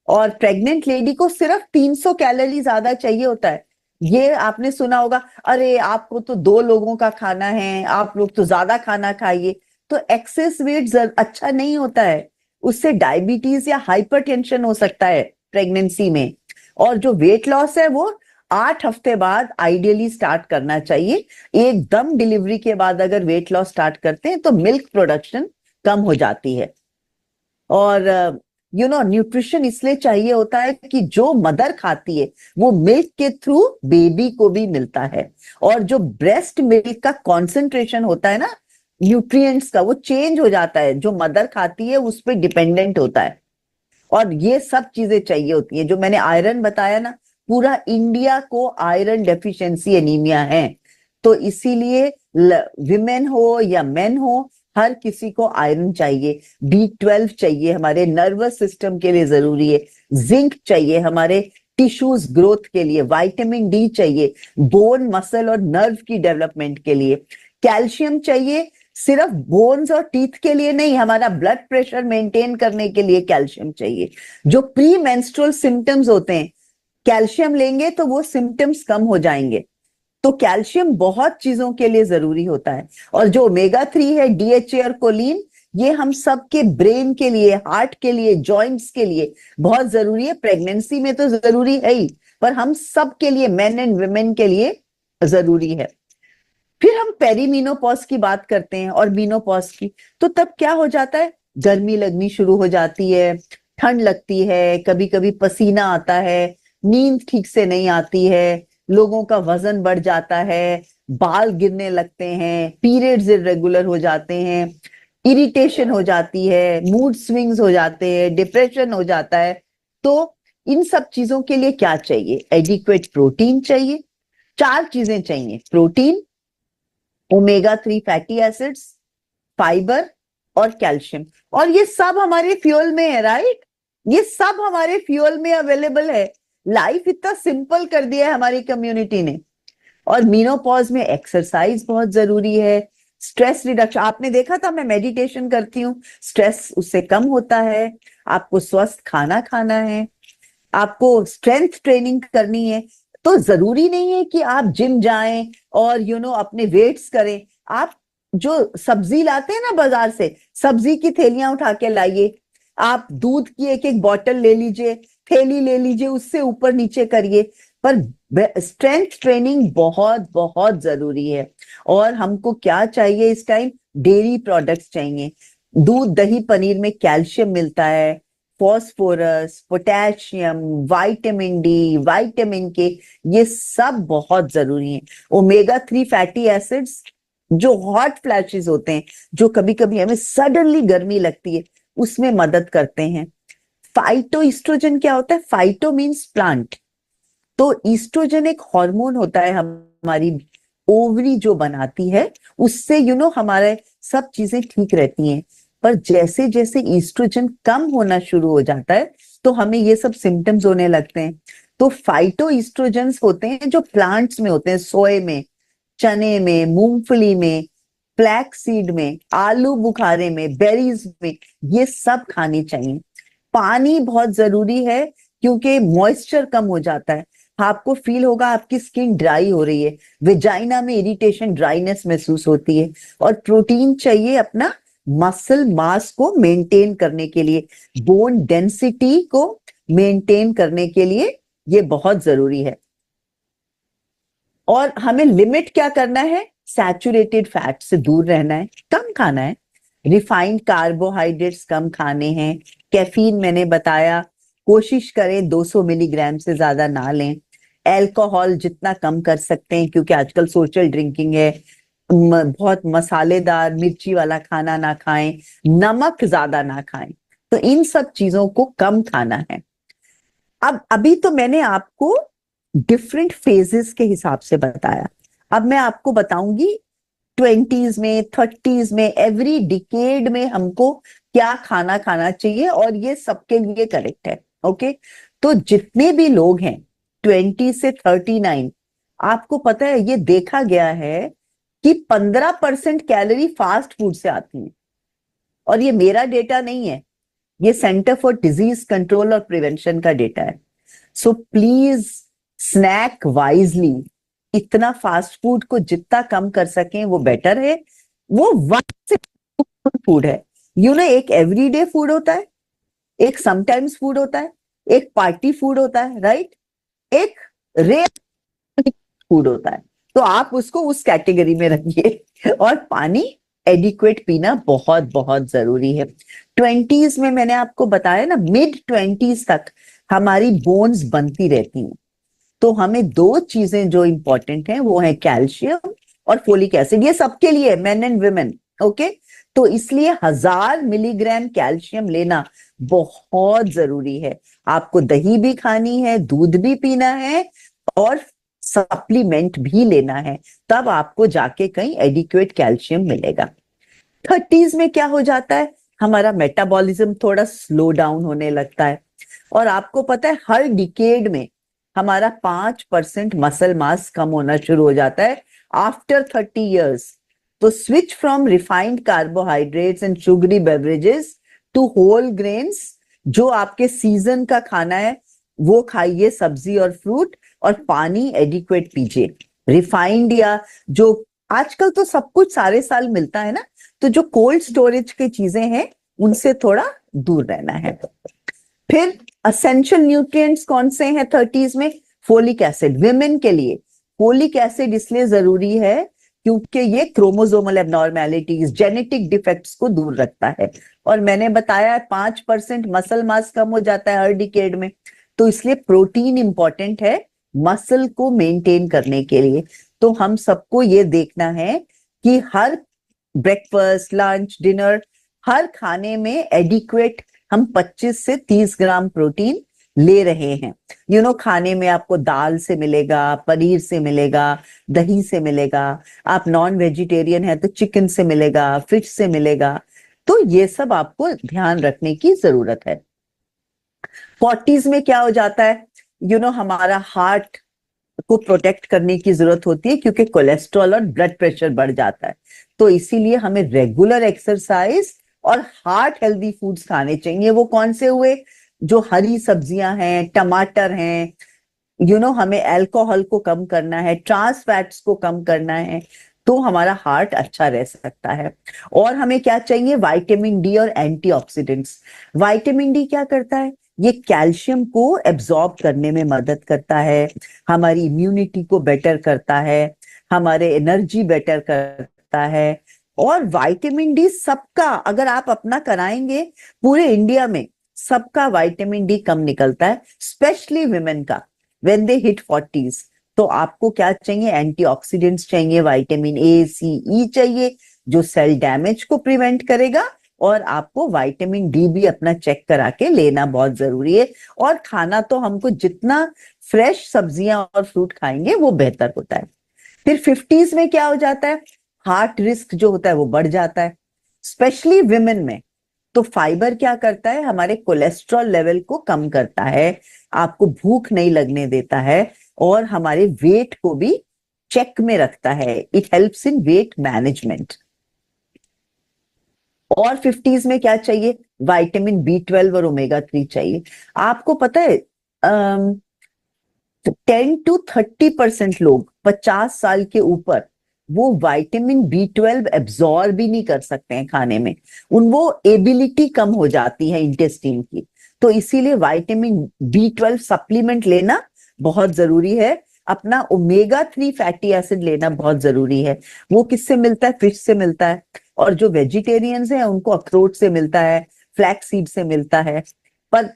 और प्रेग्नेंट लेडी को सिर्फ 300 कैलोरी ज्यादा चाहिए होता है। ये आपने सुना होगा, अरे आपको तो 2 लोगों का खाना है, आप लोग तो ज्यादा खाना खाइए। तो एक्सेस वेट अच्छा नहीं होता है, उससे डायबिटीज या हाइपरटेंशन हो सकता है प्रेगनेंसी में। और जो वेट लॉस है वो 8 हफ्ते बाद आइडियली स्टार्ट करना चाहिए। एकदम डिलीवरी के बाद अगर वेट लॉस स्टार्ट करते हैं तो मिल्क प्रोडक्शन कम हो जाती है। और न्यूट्रिशन इसलिए चाहिए होता है कि जो मदर खाती है वो मिल्क के थ्रू बेबी को भी मिलता है। और जो ब्रेस्ट मिल्क का कॉन्सेंट्रेशन होता है ना न्यूट्रिएंट्स का, वो चेंज हो जाता है, जो मदर खाती है उस पर डिपेंडेंट होता है। और ये सब चीजें चाहिए होती है। जो मैंने आयरन बताया ना, पूरा इंडिया को आयरन डेफिशिएंसी एनीमिया है। तो इसीलिए विमेन हो या मेन हो, हर किसी को आयरन चाहिए। B12 चाहिए, हमारे नर्वस सिस्टम के लिए जरूरी है। जिंक चाहिए हमारे टिश्यूज ग्रोथ के लिए। विटामिन डी चाहिए बोन मसल और नर्व की डेवलपमेंट के लिए। कैल्शियम चाहिए सिर्फ बोन्स और टीथ के लिए नहीं, हमारा ब्लड प्रेशर मेंटेन करने के लिए कैल्शियम चाहिए। जो प्री मेंस्ट्रुअल सिम्टम्स होते हैं, कैल्शियम लेंगे तो वो सिम्टम्स कम हो जाएंगे। तो कैल्शियम बहुत चीजों के लिए जरूरी होता है। और जो ओमेगा 3 है, DHA और कोलिन, ये हम सब के ब्रेन के लिए, हार्ट के लिए, जॉइंट्स के लिए बहुत जरूरी है। प्रेगनेंसी में तो जरूरी है ही, पर हम सब के लिए, मेन एंड वुमेन के लिए जरूरी है। फिर हम पेरीमीनोपॉज की बात करते हैं और मीनोपॉज की। तो तब क्या हो जाता है, गर्मी लगनी शुरू हो जाती है, ठंड लगती है, कभी कभी पसीना आता है, नींद ठीक से नहीं आती है, लोगों का वजन बढ़ जाता है, बाल गिरने लगते हैं, पीरियड्स इरेगुलर हो जाते हैं, इरिटेशन हो जाती है, मूड स्विंग्स हो जाते हैं, डिप्रेशन हो जाता है। तो इन सब चीजों के लिए क्या चाहिए, एडिक्वेट प्रोटीन चाहिए। 4 चीजें चाहिए, protein, omega 3 fatty acids, fibre और कैल्शियम। और ये सब हमारे फ्यूल में है, राइट? ये सब हमारे फ्यूल में अवेलेबल है। लाइफ इतना सिंपल कर दिया है हमारी कम्युनिटी ने। और मीनोपॉज में एक्सरसाइज बहुत जरूरी है। स्ट्रेस रिडक्शन, आपने देखा था मैं मेडिटेशन करती हूँ, स्ट्रेस उससे कम होता है। आपको स्वस्थ खाना खाना है, आपको स्ट्रेंथ ट्रेनिंग करनी है। तो जरूरी नहीं है कि आप जिम जाएं और अपने वेट्स करें। आप जो सब्जी लाते हैं ना बाजार से, सब्जी की थैलियां उठा के लाइए, आप दूध की एक एक बॉटल ले लीजिए, थैली ले लीजिए, उससे ऊपर नीचे करिए। पर स्ट्रेंथ ट्रेनिंग बहुत बहुत जरूरी है। और हमको क्या चाहिए इस टाइम, डेयरी प्रोडक्ट्स चाहिए। दूध दही पनीर में कैल्शियम मिलता है, phosphorus, potassium, vitamin D, vitamin के, ये सब बहुत जरूरी है। ओमेगा 3 फैटी एसिड्स, जो हॉट फ्लैशेस होते हैं, जो कभी कभी हमें सडनली गर्मी लगती है, उसमें मदद करते हैं। फाइटो ईस्ट्रोजन क्या होता है, फाइटो मीन्स प्लांट। तो ईस्ट्रोजन एक हार्मोन होता है हमारी ओवरी जो बनाती है, उससे हमारे सब चीजें ठीक रहती हैं। पर जैसे जैसे ईस्ट्रोजन कम होना शुरू हो जाता है तो हमें ये सब सिम्टम्स होने लगते हैं। तो फाइटो ईस्ट्रोजन्स होते हैं जो प्लांट्स में होते हैं, सोए में, चने में, मूंगफली में, फ्लैक्स सीड में, आलू बुखारे में, बेरीज में, ये सब खानी चाहिए। पानी बहुत जरूरी है क्योंकि मॉइस्चर कम हो जाता है। आपको फील होगा आपकी स्किन ड्राई हो रही है, वेजाइना में इरिटेशन, ड्राइनेस महसूस होती है। और प्रोटीन चाहिए अपना मसल मास को मेंटेन करने के लिए, बोन डेंसिटी को मेंटेन करने के लिए, ये बहुत जरूरी है। और हमें लिमिट क्या करना है, सैचुरेटेड फैट से दूर रहना है, कम खाना है, रिफाइंड कार्बोहाइड्रेट्स कम खाने हैं। कैफीन मैंने बताया, कोशिश करें 200 मिलीग्राम से ज्यादा ना लें। अल्कोहल जितना कम कर सकते हैं, क्योंकि आजकल सोशल ड्रिंकिंग है। बहुत मसालेदार मिर्ची वाला खाना ना खाएं, नमक ज्यादा ना खाएं। तो इन सब चीजों को कम खाना है। अब अभी तो मैंने आपको डिफरेंट फेजेस के हिसाब से बताया। अब मैं आपको बताऊंगी 20s में, 30s में, एवरी डिकेड में हमको क्या खाना खाना चाहिए, और ये सबके लिए करेक्ट है। ओके, तो जितने भी लोग हैं 20 से 39, आपको पता है ये देखा गया है कि 15% कैलोरी फास्ट फूड से आती है। और ये मेरा डेटा नहीं है, ये सेंटर फॉर डिजीज कंट्रोल और प्रिवेंशन का डेटा है। सो प्लीज स्नैक वाइजली, इतना फास्ट फूड को जितना कम कर सकें वो बेटर है। वो वन फूड है, एक एवरीडे फूड होता है, एक समटाइम्स फूड होता है, एक पार्टी फूड होता है, राइट, एक रेयर फूड होता है। तो आप उसको उस कैटेगरी में रखिए। और पानी एडिक्वेट पीना बहुत बहुत जरूरी है। 20s में मैंने आपको बताया ना, मिड 20s तक हमारी बोन्स बनती रहती हैं। तो हमें दो चीजें जो इंपॉर्टेंट हैं वो है कैल्शियम और फोलिक एसिड। ये सबके लिए, मेन एंड वुमेन, ओके। तो इसलिए 1000 मिलीग्राम कैल्शियम लेना बहुत जरूरी है। आपको दही भी खानी है, दूध भी पीना है और सप्लीमेंट भी लेना है, तब आपको जाके कहीं एडिक्वेट कैल्शियम मिलेगा। 30s में क्या हो जाता है, हमारा मेटाबॉलिज्म थोड़ा स्लो डाउन होने लगता है। और आपको पता है हर डिकेड में हमारा 5% मसल मास कम होना शुरू हो जाता है आफ्टर 30 years। तो switch from refined carbohydrates and sugary beverages to whole grains, जो आपके सीजन का खाना है वो खाइए, सब्जी और फ्रूट, और पानी एडिक्वेट पीजिए। रिफाइंड या जो आजकल तो सब कुछ सारे साल मिलता है ना, तो जो कोल्ड स्टोरेज की चीजें हैं उनसे थोड़ा दूर रहना है। फिर असेंशियल न्यूट्रिएंट्स कौन से हैं 30s में? Folic acid. विमेन के लिए फोलिक एसिड इसलिए जरूरी है क्योंकि ये क्रोमोसोमल एबनॉर्मेलिटीज, जेनेटिक डिफेक्ट्स को दूर रखता है। और मैंने बताया 5% मसल मास कम हो जाता है हर डिकेड में, तो इसलिए प्रोटीन इंपॉर्टेंट है मसल को मेंटेन करने के लिए। तो हम सबको ये देखना है कि हर ब्रेकफास्ट, लंच, डिनर, हर खाने में एडिक्वेट हम 25 से 30 ग्राम प्रोटीन ले रहे हैं। खाने में आपको दाल से मिलेगा, पनीर से मिलेगा, दही से मिलेगा। आप नॉन वेजिटेरियन है तो चिकन से मिलेगा, फिश से मिलेगा। तो ये सब आपको ध्यान रखने की जरूरत है। 40s में क्या हो जाता है, हमारा हार्ट को प्रोटेक्ट करने की जरूरत होती है क्योंकि कोलेस्ट्रॉल और ब्लड प्रेशर बढ़ जाता है। तो इसीलिए हमें रेगुलर एक्सरसाइज और हार्ट हेल्दी फूड्स खाने चाहिए। वो कौन से हुए? जो हरी सब्जियां हैं, टमाटर हैं, हमें अल्कोहल को कम करना है, ट्रांस फैट्स को कम करना है, तो हमारा हार्ट अच्छा रह सकता है। और हमें क्या चाहिए? विटामिन डी और एंटीऑक्सीडेंट्स। विटामिन डी क्या करता है? ये कैल्शियम को एब्जॉर्ब करने में मदद करता है, हमारी इम्यूनिटी को बेटर करता है, हमारे एनर्जी बेटर करता है। और विटामिन डी सबका, अगर आप अपना कराएंगे, पूरे इंडिया में सबका विटामिन डी कम निकलता है, स्पेशली विमेन का व्हेन दे हिट 40s। तो आपको क्या चाहिए? एंटीऑक्सीडेंट्स चाहिए, विटामिन ए, सी, ई चाहिए, जो सेल डैमेज को प्रिवेंट करेगा। और आपको विटामिन डी भी अपना चेक करा के लेना बहुत जरूरी है। और खाना तो हमको जितना फ्रेश सब्जियां और फ्रूट खाएंगे वो बेहतर होता है। फिर 50s में क्या हो जाता है? हार्ट रिस्क जो होता है वो बढ़ जाता है, स्पेशली विमेन में। तो फाइबर क्या करता है? हमारे कोलेस्ट्रॉल लेवल को कम करता है, आपको भूख नहीं लगने देता है, और हमारे वेट को भी चेक में रखता है। It helps in weight management. और 50s में क्या चाहिए? विटामिन B12 और ओमेगा 3 चाहिए। आपको पता है 10 to 30% लोग 50 साल के ऊपर वो विटामिन B12 एब्जॉर्ब भी नहीं कर सकते हैं खाने में, वो एबिलिटी कम हो जाती है इंटेस्टाइन की। तो इसीलिए विटामिन B12 सप्लीमेंट लेना बहुत जरूरी है। अपना ओमेगा 3 फैटी एसिड लेना बहुत जरूरी है। वो किससे मिलता है? फिश से मिलता है। और जो वेजिटेरियंस हैं उनको अखरोट से मिलता है, फ्लैक्स सीड से मिलता है। पर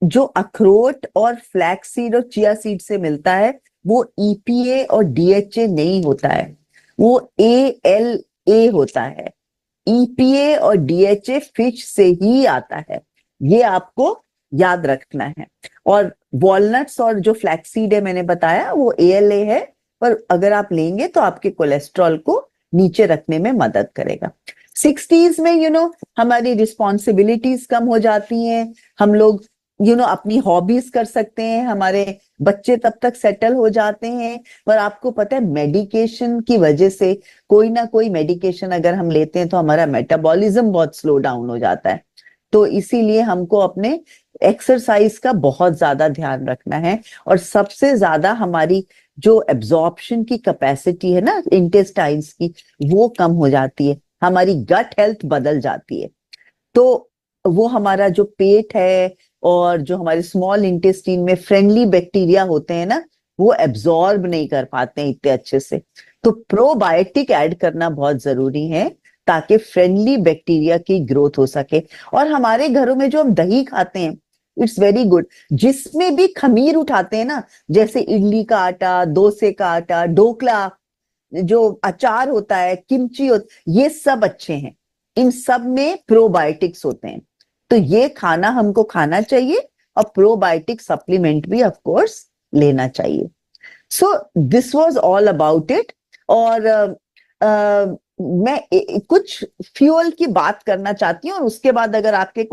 जो अखरोट और फ्लैक्स सीड और चिया सीड से मिलता है वो EPA और DHA नहीं होता है, वो ALA होता है। EPA और DHA फिश से ही आता है, ये आपको याद रखना है। और वॉलनट्स और जो फ्लैक्सीड है मैंने बताया वो ALA है, पर अगर आप लेंगे तो आपके कोलेस्ट्रॉल को नीचे रखने में मदद करेगा। 60s में हमारी रिस्पॉन्सिबिलिटीज कम हो जाती हैं, हम लोग अपनी हॉबीज कर सकते हैं, हमारे बच्चे तब तक सेटल हो जाते हैं। पर आपको पता है मेडिकेशन की वजह से, कोई ना कोई मेडिकेशन अगर हम लेते हैं तो हमारा मेटाबॉलिज्म बहुत स्लो डाउन हो जाता है। तो इसीलिए हमको अपने एक्सरसाइज का बहुत ज्यादा ध्यान रखना है। और सबसे ज्यादा हमारी जो एब्जॉर्प्शन की कैपेसिटी है ना इंटेस्टाइन्स की, वो कम हो जाती है, हमारी गट हेल्थ बदल जाती है। तो वो हमारा जो पेट है और जो हमारे स्मॉल इंटेस्टाइन में फ्रेंडली बैक्टीरिया होते हैं ना, वो एब्जॉर्ब नहीं कर पाते हैं इतने अच्छे से। तो प्रोबायोटिक ऐड करना बहुत जरूरी है ताकि फ्रेंडली बैक्टीरिया की ग्रोथ हो सके। और हमारे घरों में जो हम दही खाते हैं, इट्स वेरी गुड। जिसमें भी खमीर उठाते हैं ना, जैसे इडली का आटा, डोसे का आटा, ढोकला, जो अचार होता है, किमची ये सब अच्छे हैं। इन सब में प्रोबायोटिक्स होते हैं, तो ये खाना हमको खाना चाहिए। और प्रोबायोटिक सप्लीमेंट भी ऑफ कोर्स लेना चाहिए। So this was all about it. और मैं कुछ फ्यूल की बात करना चाहती हूँ, और उसके बाद अगर आपके